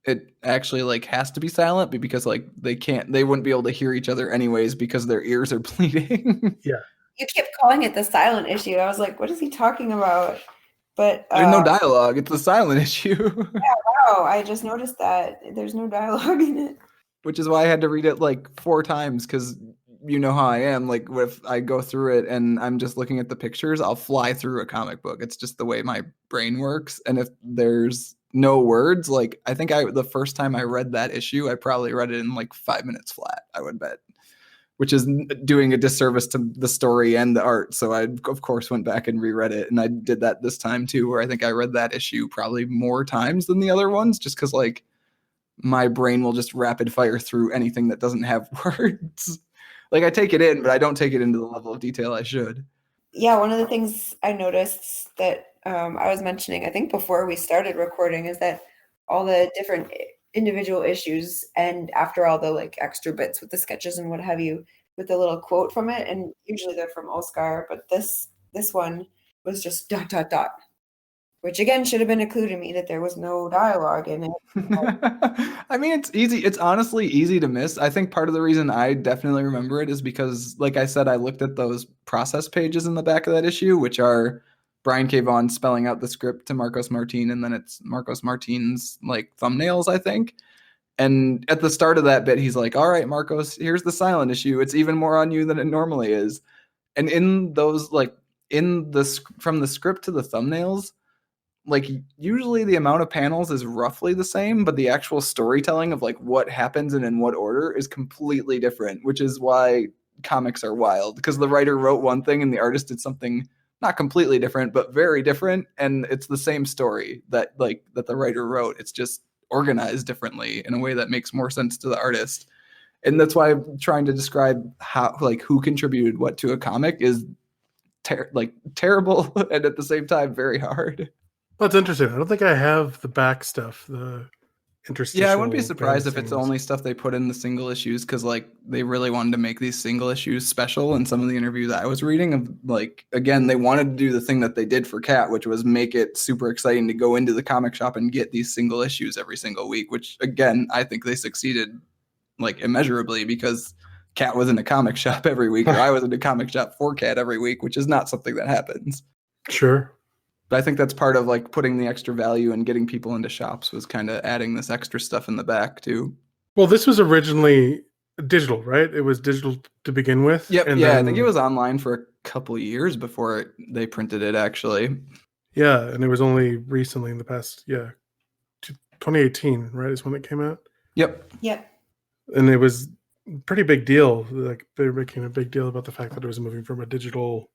it actually like has to be silent, but because like they wouldn't be able to hear each other anyways because their ears are bleeding. Yeah. You kept calling it the silent issue. I was like, what is he talking about? But there's no dialogue. It's the silent issue. Yeah, wow. I just noticed that there's no dialogue in it. Which is why I had to read it like 4 times, because you know how I am. Like if I go through it and I'm just looking at the pictures, I'll fly through a comic book. It's just the way my brain works. And if there's no words, like I think the first time I read that issue, I probably read it in like 5 minutes flat, I would bet. Which is doing a disservice to the story and the art. So I, of course, went back and reread it. And I did that this time, too, where I think I read that issue probably more times than the other ones, just because, like, my brain will just rapid fire through anything that doesn't have words. Like, I take it in, but I don't take it into the level of detail I should. Yeah, one of the things I noticed that I was mentioning, I think before we started recording, is that all the different individual issues and after all the like extra bits with the sketches and what have you with a little quote from it, and usually they're from Oscar, but this one was just ... which again should have been a clue to me that there was no dialogue in it. I mean, it's easy. It's honestly easy to miss. I think part of the reason I definitely remember it is because, like I said, I looked at those process pages in the back of that issue, which are Brian K. Vaughan spelling out the script to Marcos Martin, and then it's Marcos Martin's like thumbnails, I think. And at the start of that bit, he's like, all right, Marcos, here's the silent issue. It's even more on you than it normally is. And in those, like, from the script to the thumbnails, like usually the amount of panels is roughly the same, but the actual storytelling of like what happens and in what order is completely different, which is why comics are wild, because the writer wrote one thing and the artist did something not completely different, but very different, and it's the same story that the writer wrote. It's just organized differently in a way that makes more sense to the artist. And that's why I'm trying to describe how, like, who contributed what to a comic is terrible and at the same time very hard. That's interesting. I don't think I have the back stuff, the interstitial. Yeah, I wouldn't be surprised if it's scenes. only stuff they put in the single issues, because like they really wanted to make these single issues special. In some of the interviews I was reading, of like, again, they wanted to do the thing that they did for Cat, which was make it super exciting to go into the comic shop and get these single issues every single week, which again, I think they succeeded like immeasurably, because Cat was in a comic shop every week, or I was in a comic shop for Cat every week, which is not something that happens. Sure. But I think that's part of like putting the extra value and getting people into shops, was kind of adding this extra stuff in the back too. Well, this was originally digital, right? It was digital to begin with. Yep. And yeah, then, I think it was online for a couple years before they printed it, actually. Yeah, and it was only recently in the past, 2018, right, is when it came out. Yep. And it was a pretty big deal. Like, they were making a big deal about the fact that it was moving from a digital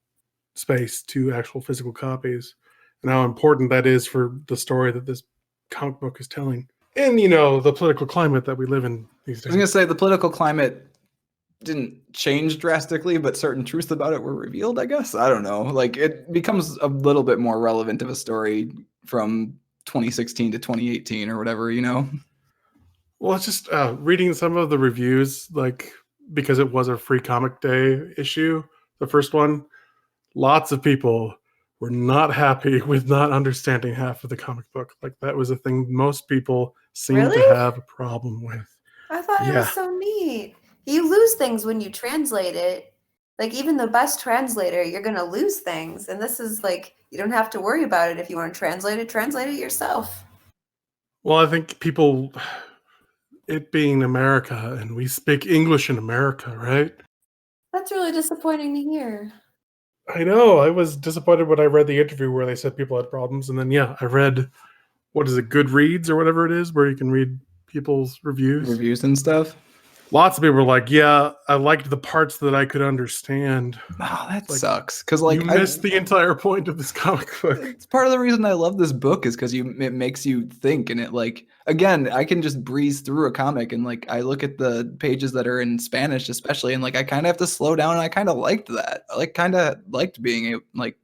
space to actual physical copies, and how important that is for the story that this comic book is telling. And, the political climate that we live in these days. I was going to say the political climate didn't change drastically, but certain truths about it were revealed, I guess. I don't know. Like, it becomes a little bit more relevant of a story from 2016 to 2018 or whatever, Well, it's just reading some of the reviews, like, because it was a Free Comic Day issue, the first one, lots of people were not happy with not understanding half of the comic book. Like, that was a thing most people seemed to have a problem with. I thought it was so neat. You lose things when you translate it. Like, even the best translator, you're going to lose things. And this is like, you don't have to worry about it. If you want to translate it yourself. Well, I think people, it being America, and we speak English in America, right? That's really disappointing to hear. I know. I was disappointed when I read the interview where they said people had problems. And then, I read, what is it, Goodreads or whatever it is, where you can read people's reviews and stuff. Lots of people were like, yeah, I liked the parts that I could understand. Oh, that sucks. Because like, you missed the entire point of this comic book. It's part of the reason I love this book, is because it makes you think. And it, like, again, I can just breeze through a comic and like, I look at the pages that are in Spanish especially, and like, I kind of have to slow down, and I kind of liked that. I kind of liked being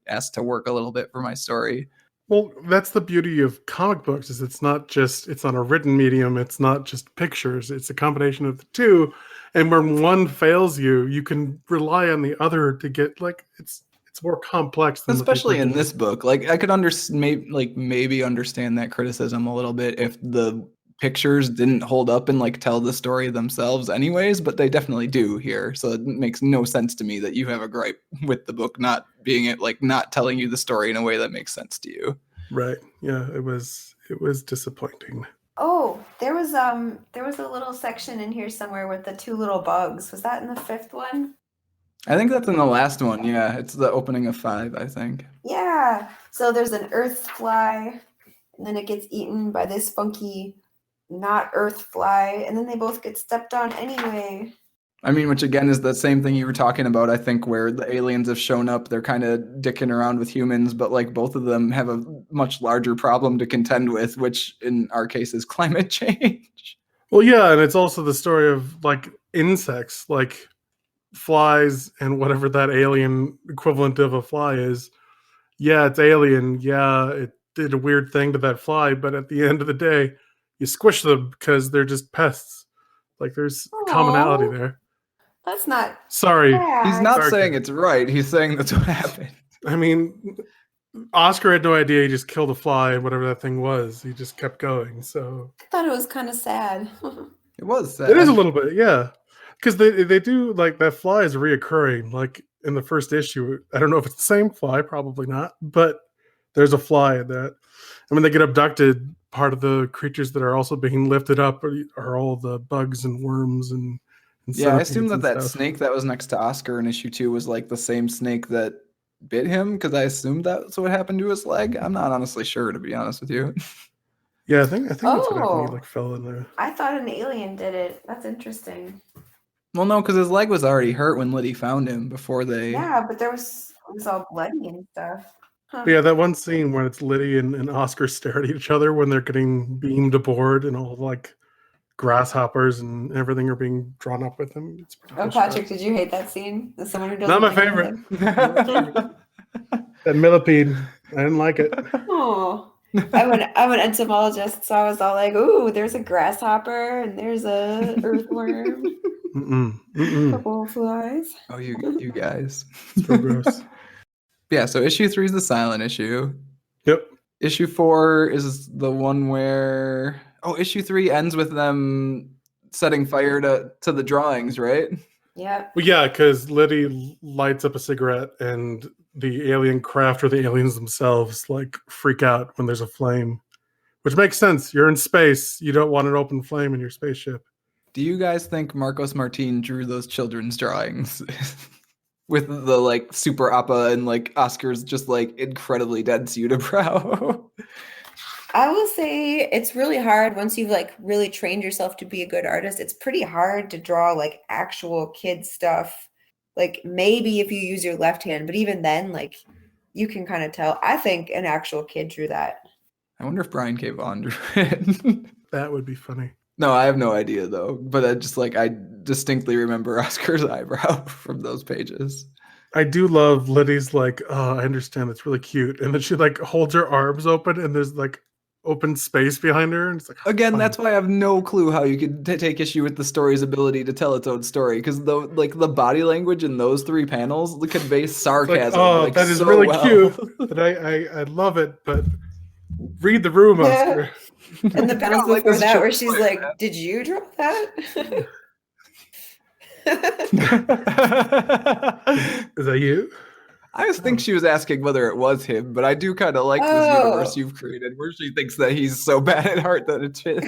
asked to work a little bit for my story. Well, that's the beauty of comic books, is it's not a written medium. It's not just pictures. It's a combination of the two. And when one fails you can rely on the other to get, like, it's more complex than especially in this book. Like, I could maybe understand that criticism a little bit if the pictures didn't hold up and like tell the story themselves anyways, but they definitely do here. So it makes no sense to me that you have a gripe with the book not telling you the story in a way that makes sense to you. Right. Yeah, it was disappointing. Oh, there was a little section in here somewhere with the two little bugs. Was that in the fifth one? I think that's in the last one. Yeah, it's the opening of 5, I think. Yeah. So there's an earth fly, and then it gets eaten by this funky not earth fly, and then they both get stepped on anyway. I mean, which again is the same thing you were talking about, I think, where the aliens have shown up. They're kind of dicking around with humans, but like both of them have a much larger problem to contend with, which in our case is climate change. Well, yeah, and it's also the story of like insects, like flies and whatever that alien equivalent of a fly is. Yeah, it's alien. Yeah, it did a weird thing to that fly, but at the end of the day, you squish them because they're just pests. Like, there's commonality there. That's not... Sorry. He's not saying it's right. He's saying that's what happened. I mean, Oscar had no idea. He just killed a fly and whatever that thing was. He just kept going. So I thought it was kind of sad. It was sad. It is a little bit, yeah. Because they do, like, that fly is reoccurring. Like, in the first issue, I don't know if it's the same fly, probably not, but there's a fly in that. And when they get abducted, part of the creatures that are also being lifted up are all the bugs and worms and yeah, I assume that snake that was next to Oscar in issue 2 was like the same snake that bit him because I assumed that's what happened to his leg. I'm not honestly sure, to be honest with you. Yeah, I think that's what happened. He Oh. like fell in there. I thought an alien did it. That's interesting. Well, no, because his leg was already hurt when Liddy found him before they. Yeah, but it was all bloody and stuff. Huh. But yeah, that one scene when it's Liddy and Oscar stare at each other when they're getting beamed aboard and all like grasshoppers and everything are being drawn up with them. It's pretty cool. Patrick, did you hate that scene? As someone who doesn't Not my like favorite. anything? That millipede, I didn't like it. Oh, I'm an entomologist, so I was all like, "Ooh, there's a grasshopper and there's a earthworm, couple of flies." Oh, you guys. It's real gross. Yeah, so issue 3 is the silent issue. Yep. Issue 4 is the one where issue 3 ends with them setting fire to the drawings, right? Yeah. Well, yeah, because Liddy lights up a cigarette and the alien craft or the aliens themselves like freak out when there's a flame, which makes sense. You're in space. You don't want an open flame in your spaceship. Do you guys think Marcos Martin drew those children's drawings with the like super appa and like Oscar's just like incredibly dense unibrow? I will say it's really hard once you've like really trained yourself to be a good artist. It's pretty hard to draw like actual kid stuff. Like maybe if you use your left hand, but even then, like you can kind of tell. I think an actual kid drew that. I wonder if Brian K. Vaughan drew it. That would be funny. No, I have no idea though. But I distinctly remember Oscar's eyebrow from those pages. I do love Liddy's like, oh, I understand, it's really cute. And then she like holds her arms open and there's like open space behind her. And it's like, again, fun. That's why I have no clue how you could take issue with the story's ability to tell its own story. Because the body language in those 3 panels convey sarcasm. Like, that is so really cute. But I love it. But read the room, Oscar. And the panels before that where she's like, did you draw that? Is that you? I just think she was asking whether it was him, but I do kind of like this universe you've created where she thinks that he's so bad at art that it's him.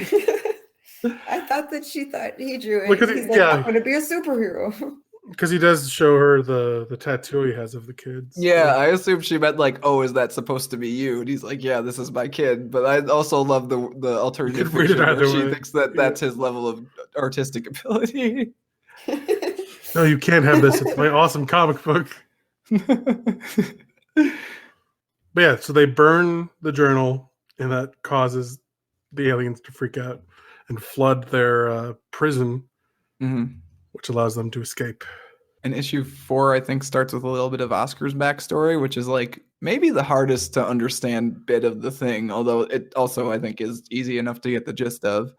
I thought that she thought he drew it. Because he's like, I'm going to be a superhero. Because he does show her the tattoo he has of the kids. Yeah, I assume she meant like, oh, is that supposed to be you? And he's like, yeah, this is my kid. But I also love the alternative fiction where she thinks that that's his level of artistic ability. No, you can't have this. It's my awesome comic book. But yeah, so they burn the journal, and that causes the aliens to freak out and flood their prison, which allows them to escape. And issue 4, I think, starts with a little bit of Oscar's backstory, which is like maybe the hardest to understand bit of the thing, although it also, I think, is easy enough to get the gist of.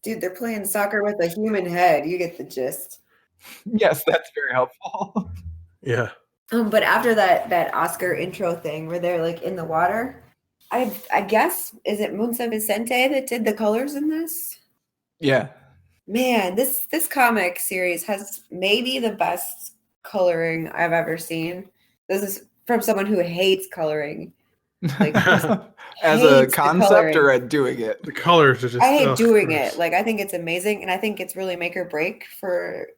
Dude, they're playing soccer with a human head. You get the gist. Yes, that's very helpful. Yeah. But after that Oscar intro thing where they're like in the water, I guess, is it Muntsa Vicente that did the colors in this? Yeah. Man, this comic series has maybe the best coloring I've ever seen. This is from someone who hates coloring. Like as a concept or at doing it? The colors are just I hate doing it. Like I think it's amazing, and I think it's really make or break for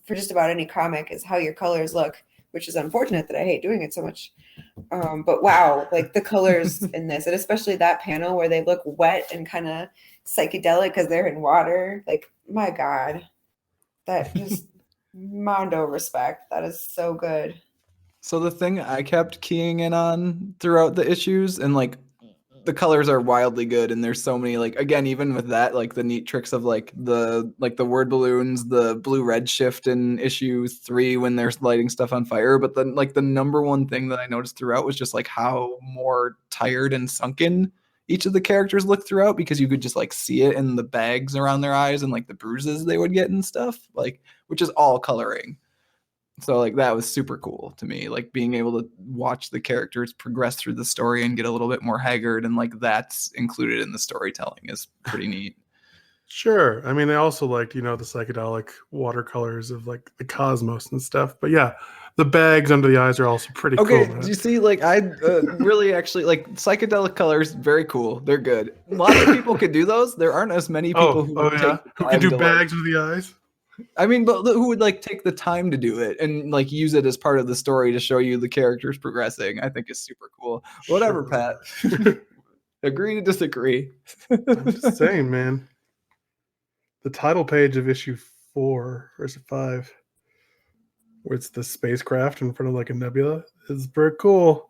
just about any comic is how your colors look, which is unfortunate that I hate doing it so much. But wow, like the colors in this, and especially that panel where they look wet and kind of psychedelic because they're in water. Like, my God, that just mondo respect. That is so good. So the thing I kept keying in on throughout the issues, and like the colors are wildly good, and there's so many, like, again, even with that, like the neat tricks of like the word balloons, the blue-red shift in issue 3 when they're lighting stuff on fire. But then like the number one thing that I noticed throughout was just like how more tired and sunken each of the characters looked throughout, because you could just like see it in the bags around their eyes and like the bruises they would get and stuff, like, which is all coloring. So like that was super cool to me, like being able to watch the characters progress through the story and get a little bit more haggard, and like that's included in the storytelling is pretty neat. Sure. I mean, I also liked, the psychedelic watercolors of like the cosmos and stuff. But yeah, the bags under the eyes are also pretty cool. Okay, do you see, like I really actually like psychedelic colors, very cool. They're good. A lot of people could do those. There aren't as many people who can do bags with the eyes. I mean, but who would like take the time to do it and like use it as part of the story to show you the characters progressing? I think is super cool. Whatever, Sure. Pat. Agree to disagree. I'm just saying, man. The title page of issue 4, or is it 5, where it's the spacecraft in front of like a nebula, is pretty cool.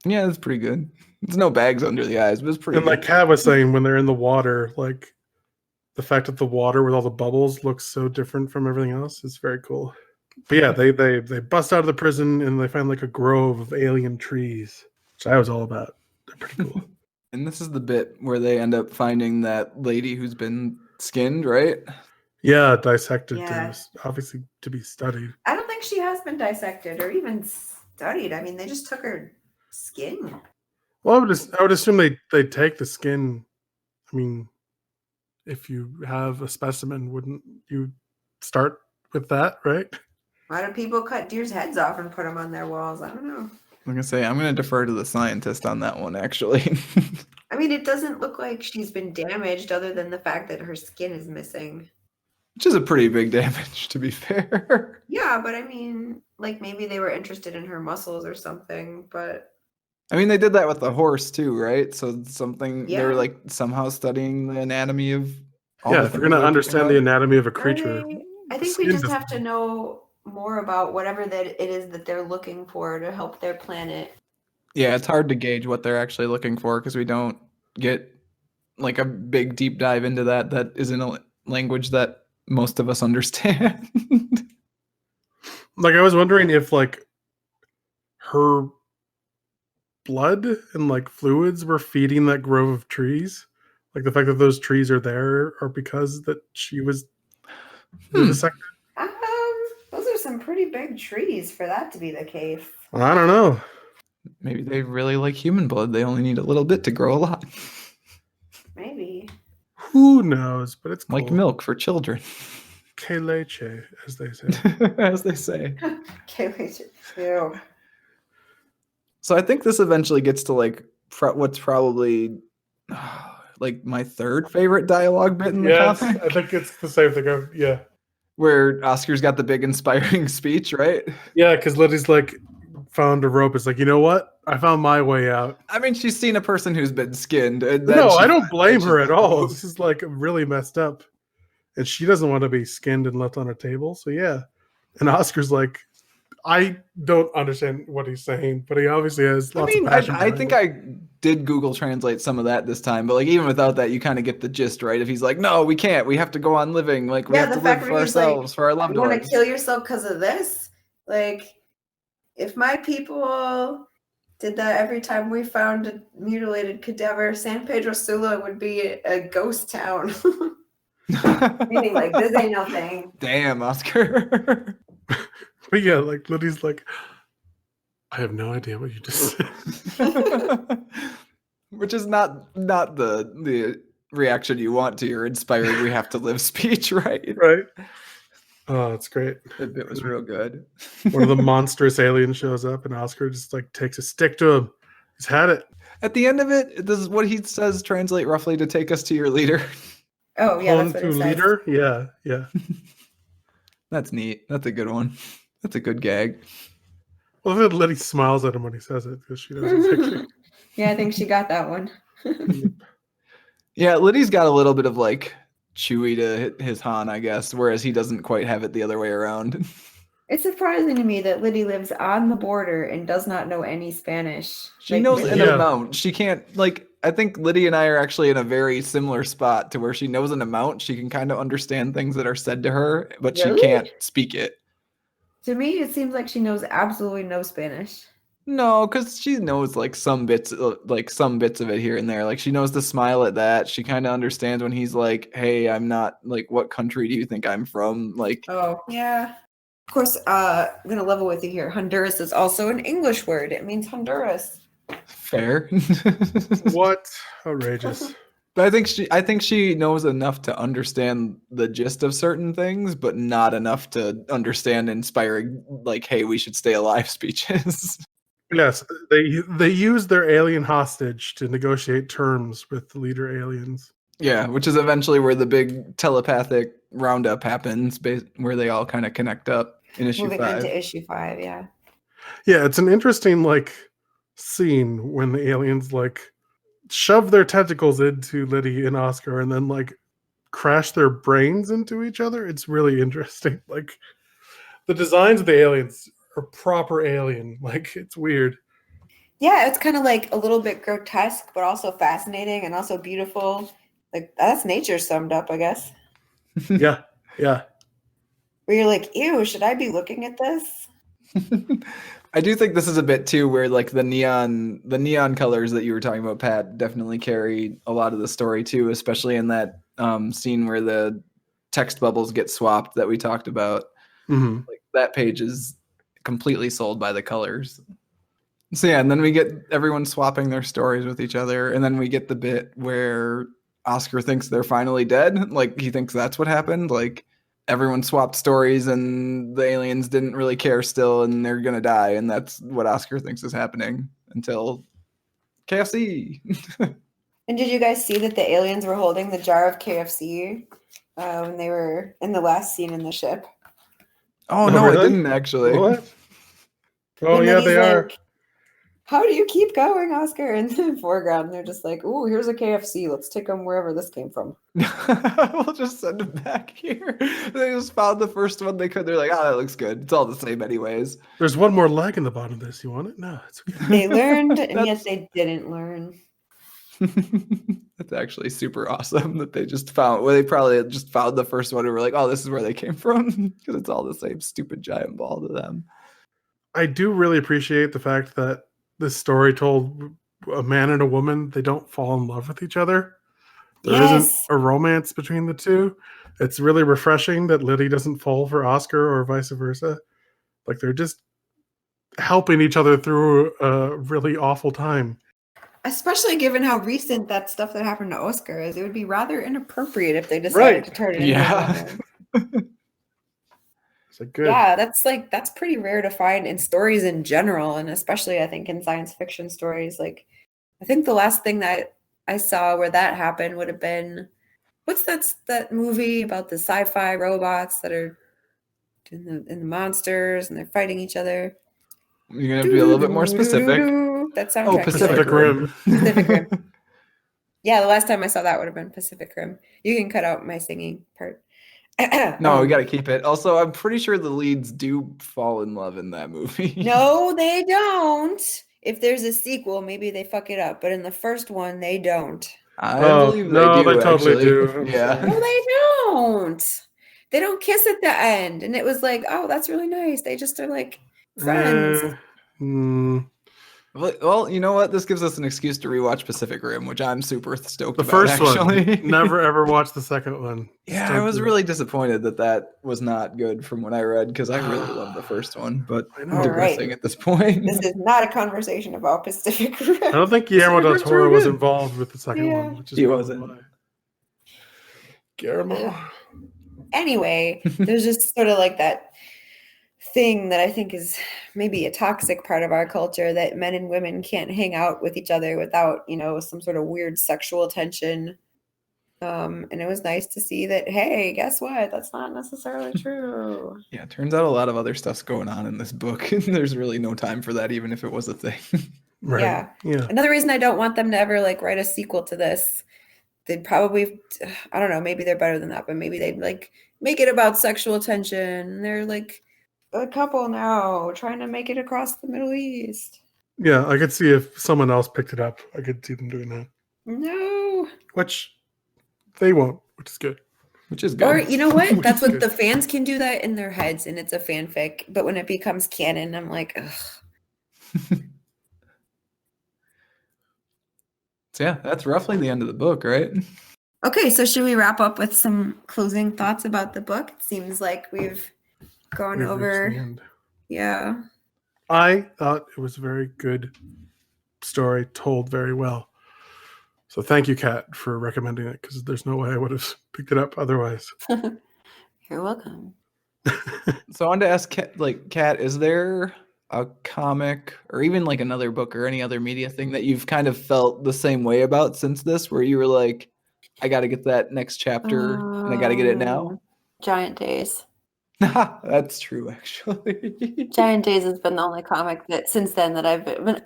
Yeah, it's pretty good. There's no bags under the eyes, but it's pretty And good. like Kat was saying, when they're in the water, like the fact that the water with all the bubbles looks so different from everything else is very cool. But yeah, they bust out of the prison and they find like a grove of alien trees, which I was all about. They're pretty cool. And this is the bit where they end up finding that lady who's been skinned, right? Yeah, dissected Yeah. obviously to be studied. I don't think she has been dissected or even studied. I mean, they just took her skin. Well, I would assume they take the skin. I mean, if you have a specimen, wouldn't you start with that, right? Why do people cut deer's heads off and put them on their walls? I don't know. I'm gonna say I'm gonna defer to the scientist on that one, actually. I mean, it doesn't look like she's been damaged other than the fact that her skin is missing. Which is a pretty big damage, to be fair. Yeah, but I mean, like maybe they were interested in her muscles or something, but I mean, they did that with the horse too, right? So something they were Yeah. like somehow studying the anatomy of. all Yeah, the if you're things gonna they're understand the picking up. anatomy of a Are creature, they- I think skin we just doesn't- have to know more about whatever that it is that they're looking for to help their planet. Yeah, it's hard to gauge what they're actually looking for because we don't get like a big deep dive into that. That isn't a language that most of us understand. like I was wondering if like her blood and like fluids were feeding that grove of trees. Like the fact that those trees are there are because that she was vivisected. Those are some pretty big trees for that to be the case. I don't know. Maybe they really like human blood. They only need a little bit to grow a lot. Maybe. Who knows? But it's cool. Like milk for children, Que leche, as they say. as they say. Can't wait to. Ew. So I think this eventually gets to like what's probably like my third favorite dialogue bit in the Yes, comic, I think it's the same thing. Yeah. where Oscar's got the big inspiring speech, right? Yeah, because Liddy's like found a rope. It's like, you know what? I found my way out. I mean, she's seen a person who's been skinned. And then No, she I don't finds blame that her she's at all. close. This is like really messed up. And she doesn't want to be skinned and left on a table. So yeah. And Oscar's like, I don't understand what he's saying, but he obviously has I lots mean, of passion. I think I did Google Translate some of that this time, but like even without that, you kind of get the gist, right? If he's like, no, we can't. We have to go on living. Like we Yeah, have the to live fact for where he's like, ourselves, for our loved You want ones. to kill yourself because of this? Like, if my people did that every time we found a mutilated cadaver, San Pedro Sula would be a ghost town. Meaning, like, this ain't no thing. Damn, Oscar. But yeah, like Liddy's like, I have no idea what you just said. Which is not the reaction you want to your inspiring we have to live speech, right? Right? Oh, it's great. That bit was real good. One of the monstrous aliens shows up and Oscar just like takes a stick to him. He's had it. At the end of it, this is what he says translate roughly to take us to your leader. Oh, yeah, Home that's what to it says. leader. Yeah, yeah. That's neat. That's a good one. That's a good gag. Well, then Liddy smiles at him when he says it because she doesn't think Yeah, I think she got that one. Yeah, Liddy's got a little bit of like Chewy to his Han, I guess, whereas he doesn't quite have it the other way around. It's surprising to me that Liddy lives on the border and does not know any Spanish. She Like, knows really? an Yeah. amount. She can't like I think Liddy and I are actually in a very similar spot to where she knows an amount. She can kind of understand things that are said to her, but Really? she can't speak it. To me, it seems like she knows absolutely no Spanish. No, because she knows like some bits of it here and there. Like she knows to smile at that. She kind of understands when he's like, "Hey, I'm not like, what country do you think I'm from?" Like, Oh, yeah. Of course, I'm going to level with you here. Honduras is also an English word. It means Honduras. fair. what? Outrageous. But I think she knows enough to understand the gist of certain things, but not enough to understand inspiring like, "Hey, we should stay alive" speeches. Yes, they use their alien hostage to negotiate terms with the leader aliens. Yeah, which is eventually where the big telepathic roundup happens where they all kind of connect up in issue Moving 5. into issue 5, yeah. Yeah, it's an interesting like scene when the aliens like shove their tentacles into Liddy and Oscar and then like crash their brains into each other. It's really interesting. Like the designs of the aliens are proper alien. Like it's weird. Yeah, it's kind of like a little bit grotesque, but also fascinating and also beautiful. Like that's nature summed up, I guess. Yeah, yeah. Where you're like, ew, should I be looking at this? I do think this is a bit too where like the neon colors that you were talking about, Pat, definitely carry a lot of the story too, especially in that scene where the text bubbles get swapped that we talked about. Mm-hmm. Like that page is completely sold by the colors. So yeah, and then we get everyone swapping their stories with each other, and then we get the bit where Oscar thinks they're finally dead. Like he thinks that's what happened. Like everyone swapped stories and the aliens didn't really care still and they're gonna die, and that's what Oscar thinks is happening until KFC. And did you guys see that the aliens were holding the jar of KFC when they were in the last scene in the ship? Oh Oh, no, really? I didn't actually. What? Oh And yeah, then they he's are. like, how do you keep going, Oscar? In the foreground, they're just like, "Ooh, here's a KFC. Let's take them wherever this came from." We'll just send them back here. They just found the first one they could. They're like, that looks good. It's all the same anyways. There's one more leg in the bottom of this. You want it? No, it's okay. They learned, and yet they didn't learn. That's actually super awesome that they just found. Well, they probably just found the first one and were like, "Oh, this is where they came from," because it's all the same stupid giant ball to them. I do really appreciate the fact that this story told a man and a woman, they don't fall in love with each other. There not Yes. a romance between the two. It's really refreshing that Liddy doesn't fall for Oscar or vice versa. Like they're just helping each other through a really awful time. Especially given how recent that stuff that happened to Oscar is, it would be rather inappropriate if they decided Right. to turn it into Yeah. romance. It's like good. Yeah, that's pretty rare to find in stories in general, and especially I think in science fiction stories. Like, I think the last thing that I saw where that happened would have been, what's that movie about the sci-fi robots that are in the monsters and they're fighting each other? You're gonna have to be a little bit more specific. That soundtrack. Oh, is Pacific like- Rim. Pacific Rim. Yeah, the last time I saw that would have been Pacific Rim. You can cut out my singing part. No, we got to keep it. Also, I'm pretty sure the leads do fall in love in that movie. No, they don't. If there's a sequel, maybe they fuck it up. But in the first one, they don't. I Oh, believe no, they do. they totally actually. do. I'm Yeah. No, they don't. They don't kiss at the end. And it was like, oh, that's really nice. They just are like friends. Well, you know what? This gives us an excuse to rewatch Pacific Rim, which I'm super stoked The about. first actually. one. Never ever watched the second one. Yeah, Stoked I was with it. really disappointed that was not good from what I read because I really love the first one, but I know. I'm digressing at this point. This is not a conversation about Pacific Rim. I don't think Guillermo del Pacific Rim's Toro really was good. involved with the second Yeah. one, which is He probably wasn't. why. Guillermo. Anyway, there's just sort of like that thing that I think is maybe a toxic part of our culture, that men and women can't hang out with each other without, some sort of weird sexual tension. And it was nice to see that, hey, guess what? That's not necessarily true. Yeah, it turns out a lot of other stuff's going on in this book. There's really no time for that, even if it was a thing. Right. Yeah. Yeah. Another reason I don't want them to ever write a sequel to this, they'd probably, I don't know, maybe they're better than that, but maybe they'd make it about sexual tension. They're a couple now trying to make it across the Middle East. Yeah, I could see if someone else picked it up. I could see them doing that. No. Which they won't, which is good. Which is good. Or you know what? Which That's is what good. the fans can do that in their heads, and it's a fanfic. But when it becomes canon, I'm like, ugh. So yeah, that's roughly the end of the book, right? Okay, so should we wrap up with some closing thoughts about the book? It seems like we've gone We've reached the over. end. Yeah. I thought it was a very good story, told very well. So thank you, Kat, for recommending it, because there's no way I would have picked it up otherwise. You're welcome. So I wanted to ask Kat, is there a comic or even another book or any other media thing that you've kind of felt the same way about since this, where you were like, I got to get that next chapter and I got to get it now? Giant Days. That's true, actually. Giant Days has been the only comic that since then that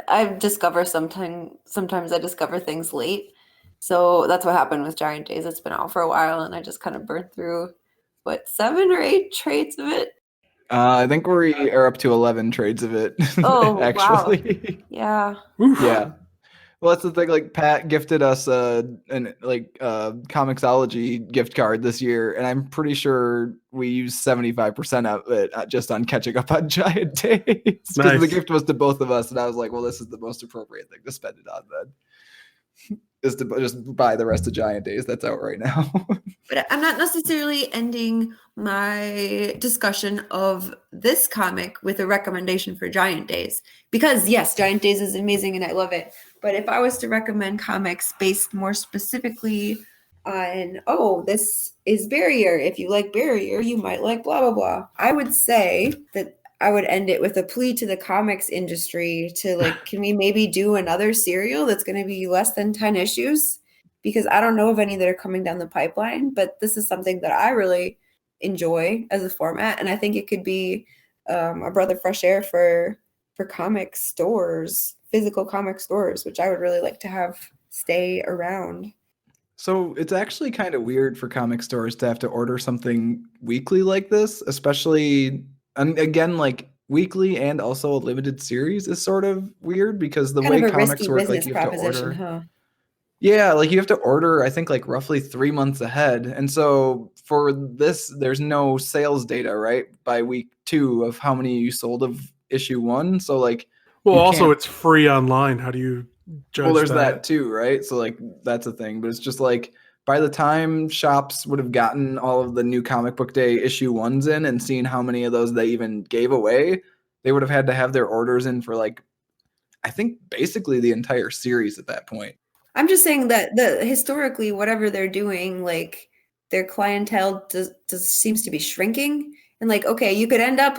I've discovered sometimes I discover things late. So that's what happened with Giant Days. It's been out for a while and I just kind of burned through 7 or 8 trades of it. I think we are up to 11 trades of it. Oh, actually. Wow. Yeah. Oof. Yeah. Well, that's the thing. Like Pat gifted us an Comixology gift card this year, and I'm pretty sure we used 75% of it just on catching up on Giant Days because Nice. the gift was to both of us, and I was like, "Well, this is the most appropriate thing to spend it on then, is to just buy the rest of Giant Days that's out right now." But I'm not necessarily ending my discussion of this comic with a recommendation for Giant Days. Because yes, Giant Days is amazing and I love it. But if I was to recommend comics based more specifically on, this is Barrier. If you like Barrier, you might like blah, blah, blah. I would say that I would end it with a plea to the comics industry to can we maybe do another serial that's going to be less than 10 issues? Because I don't know of any that are coming down the pipeline, but this is something that I really enjoy as a format. And I think it could be a breath of fresh air for comic stores, physical comic stores, which I would really like to have stay around. So it's actually kind of weird for comic stores to have to order something weekly like this, especially, and again, like weekly and also a limited series is sort of weird because the Kind way of a comics risky work, business like you have to proposition, order. huh? Yeah, like you have to order, I think, like roughly 3 months ahead. And so for this, there's no sales data, right? By week 2 of how many you sold of issue 1. So like, Well, you also can't. it's free online. How do you judge Well, there's that? that too, right? So like that's a thing, but it's just like by the time shops would have gotten all of the new comic book day issue 1s in and seen how many of those they even gave away, they would have had to have their orders in for like, I think basically the entire series at that point. I'm just saying that historically, whatever they're doing, like their clientele does seems to be shrinking. And okay, you could end up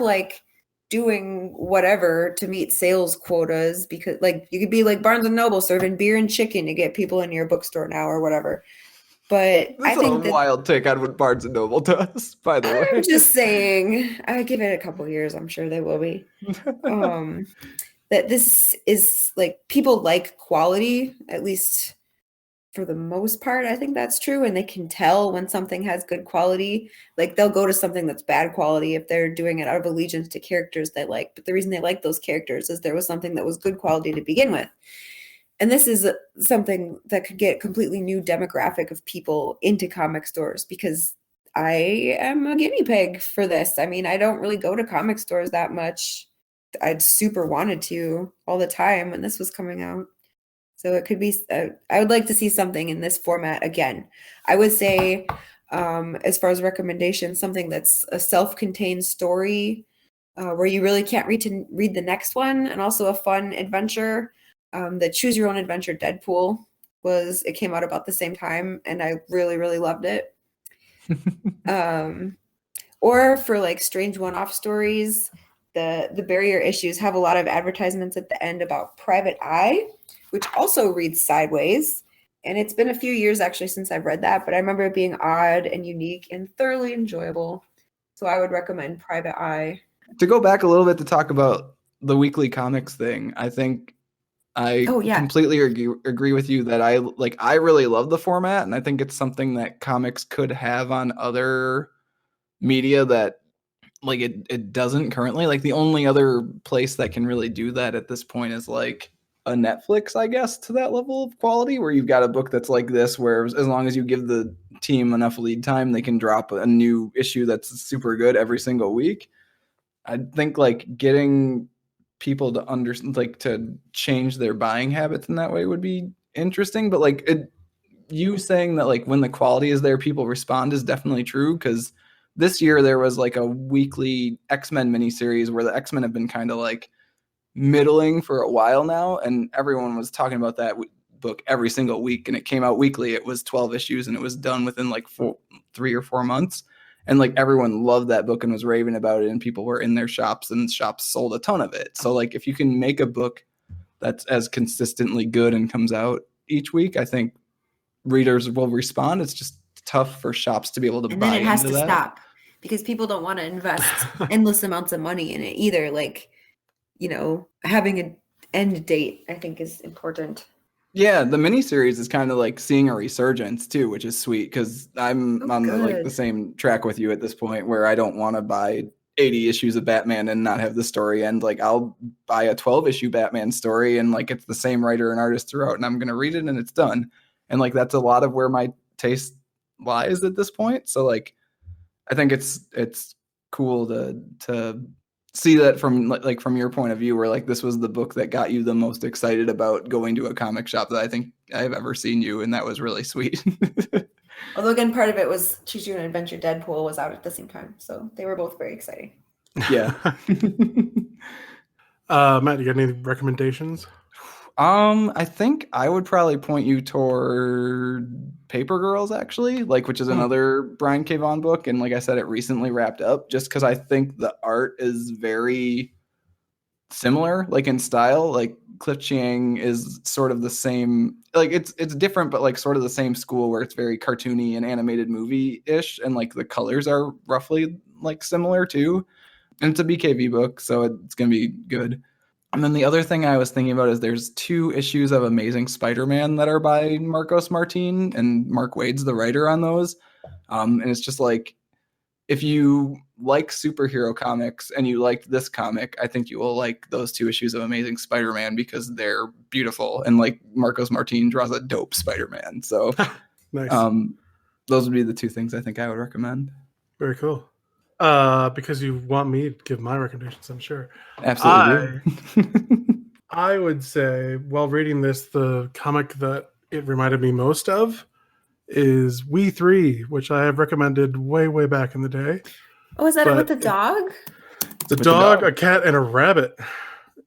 doing whatever to meet sales quotas because you could be like Barnes and Noble serving beer and chicken to get people in your bookstore now or whatever. But That's I think a wild take on what Barnes and Noble does, by the way. I'm just saying, I give it a couple years. I'm sure they will be. That this is people like quality, at least for the most part. I think that's true. And they can tell when something has good quality. They'll go to something that's bad quality if they're doing it out of allegiance to characters they like. But the reason they like those characters is there was something that was good quality to begin with. And this is something that could get a completely new demographic of people into comic stores because I am a guinea pig for this. I mean, I don't really go to comic stores that much. I'd super wanted to all the time when this was coming out. So it could be, I would like to see something in this format again. I would say, as far as recommendations, something that's a self-contained story where you really can't read the next one, and also a fun adventure. The Choose Your Own Adventure Deadpool it came out about the same time, and I really, really loved it. Or for strange one-off stories, the Barrier issues have a lot of advertisements at the end about Private Eye, which also reads sideways. And it's been a few years actually since I've read that, but I remember it being odd and unique and thoroughly enjoyable. So I would recommend Private Eye. To go back a little bit to talk about the weekly comics thing, I think I completely agree with you that I really love the format, and I think it's something that comics could have on other media that it doesn't currently. Like the only other place that can really do that at this point is like a Netflix, I guess, to that level of quality, where you've got a book that's like this, where as long as you give the team enough lead time, they can drop a new issue that's super good every single week. I think getting people to understand, to change their buying habits in that way would be interesting. But you saying that when the quality is there, people respond is definitely true, because this year there was a weekly X-Men miniseries where the X-Men have been kind of middling for a while now, and everyone was talking about that book every single week, and it came out weekly. It was 12 issues and it was done within 3 or 4 months, and everyone loved that book and was raving about it, and people were in their shops and shops sold a ton of it. So if you can make a book that's as consistently good and comes out each week, I think readers will respond. It's just tough for shops to be able to buy into that. And then it has to stop. because people don't want to invest endless amounts of money in it either. Like, having an end date, I think, is important. Yeah, the miniseries is kind of like seeing a resurgence too, which is sweet because I'm on the same track with you at this point where I don't want to buy 80 issues of Batman and not have the story end. Like I'll buy a 12-issue Batman story and like it's the same writer and artist throughout and I'm going to read it and it's done. And like that's a lot of where my taste lies at this point. So like I think it's cool to see that from your point of view where like this was the book that got you the most excited about going to a comic shop that I think I've ever seen you, and that was really sweet. Although again, part of it was Choose Your Own Adventure Deadpool was out at the same time, so they were both very exciting. Yeah. Matt, you got any recommendations? I think I would probably point you toward Paper Girls, actually, which is another Brian K. Vaughan book. And like I said, it recently wrapped up just because I think the art is very similar, like in style. Like Cliff Chiang is sort of the same, like it's different, but like sort of the same school where it's very cartoony and animated movie-ish. And like the colors are roughly like similar too. And it's a BKV book, so it's going to be good. And then the other thing I was thinking about is there's 2 issues of Amazing Spider-Man that are by Marcos Martin, and Mark Waid's the writer on those. And it's just like, if you like superhero comics and you liked this comic, I think you will like those 2 issues of Amazing Spider-Man because they're beautiful. And like Marcos Martin draws a dope Spider-Man. So nice. Those would be the 2 things I think I would recommend. Very cool. Because you want me to give my recommendations, I'm sure. Absolutely. I would say, while reading this, the comic that it reminded me most of is We Three, which I have recommended way, way back in the day. Oh, is that it with the dog? The dog, a cat, and a rabbit.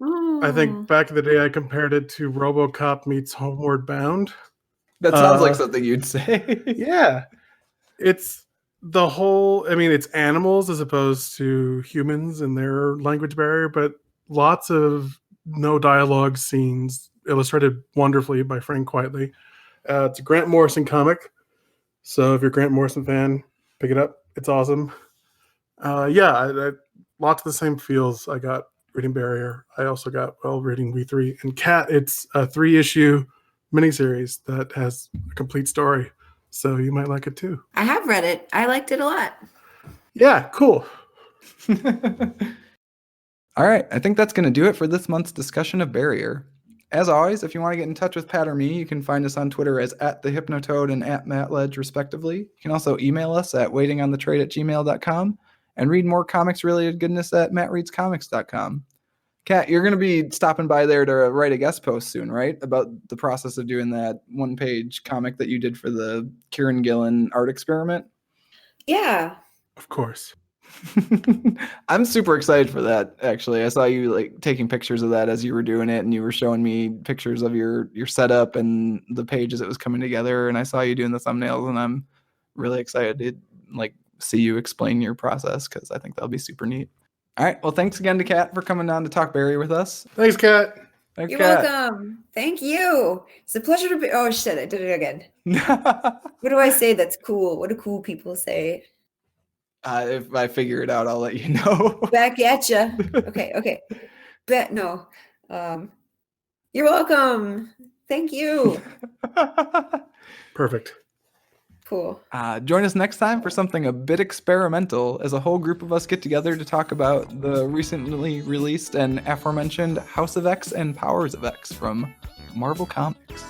I think back in the day I compared it to RoboCop meets Homeward Bound. That sounds like something you'd say. Yeah. It's the whole, it's animals as opposed to humans and their language barrier, but lots of no dialogue scenes illustrated wonderfully by Frank Quitely. It's a Grant Morrison comic. So if you're a Grant Morrison fan, pick it up. It's awesome. Lots of the same feels I got reading Barrier. I also got reading We Three. And Cat, it's a 3-issue miniseries that has a complete story. So you might like it too. I have read it. I liked it a lot. Yeah, cool. All right. I think that's going to do it for this month's discussion of Barrier. As always, if you want to get in touch with Pat or me, you can find us on Twitter as @thehypnotoad and @MattLedge, respectively. You can also email us at waitingonthetrade@gmail.com and read more comics-related goodness at mattreadscomics.com. Kat, you're going to be stopping by there to write a guest post soon, right? About the process of doing that 1-page comic that you did for the Kieran Gillen art experiment? Yeah. Of course. I'm super excited for that, actually. I saw you taking pictures of that as you were doing it, and you were showing me pictures of your setup and the pages it was coming together, and I saw you doing the thumbnails, and I'm really excited to see you explain your process because I think that'll be super neat. All right. Well, thanks again to Kat for coming on to talk Barry with us. Thanks, Kat. You're welcome. Thank you. It's a pleasure to be. Oh, shit. I did it again. What do I say that's cool? What do cool people say? If I figure it out, I'll let you know. Back at ya. Okay. No. You're welcome. Thank you. Perfect. Cool. Join us next time for something a bit experimental as a whole group of us get together to talk about the recently released and aforementioned House of X and Powers of X from Marvel Comics.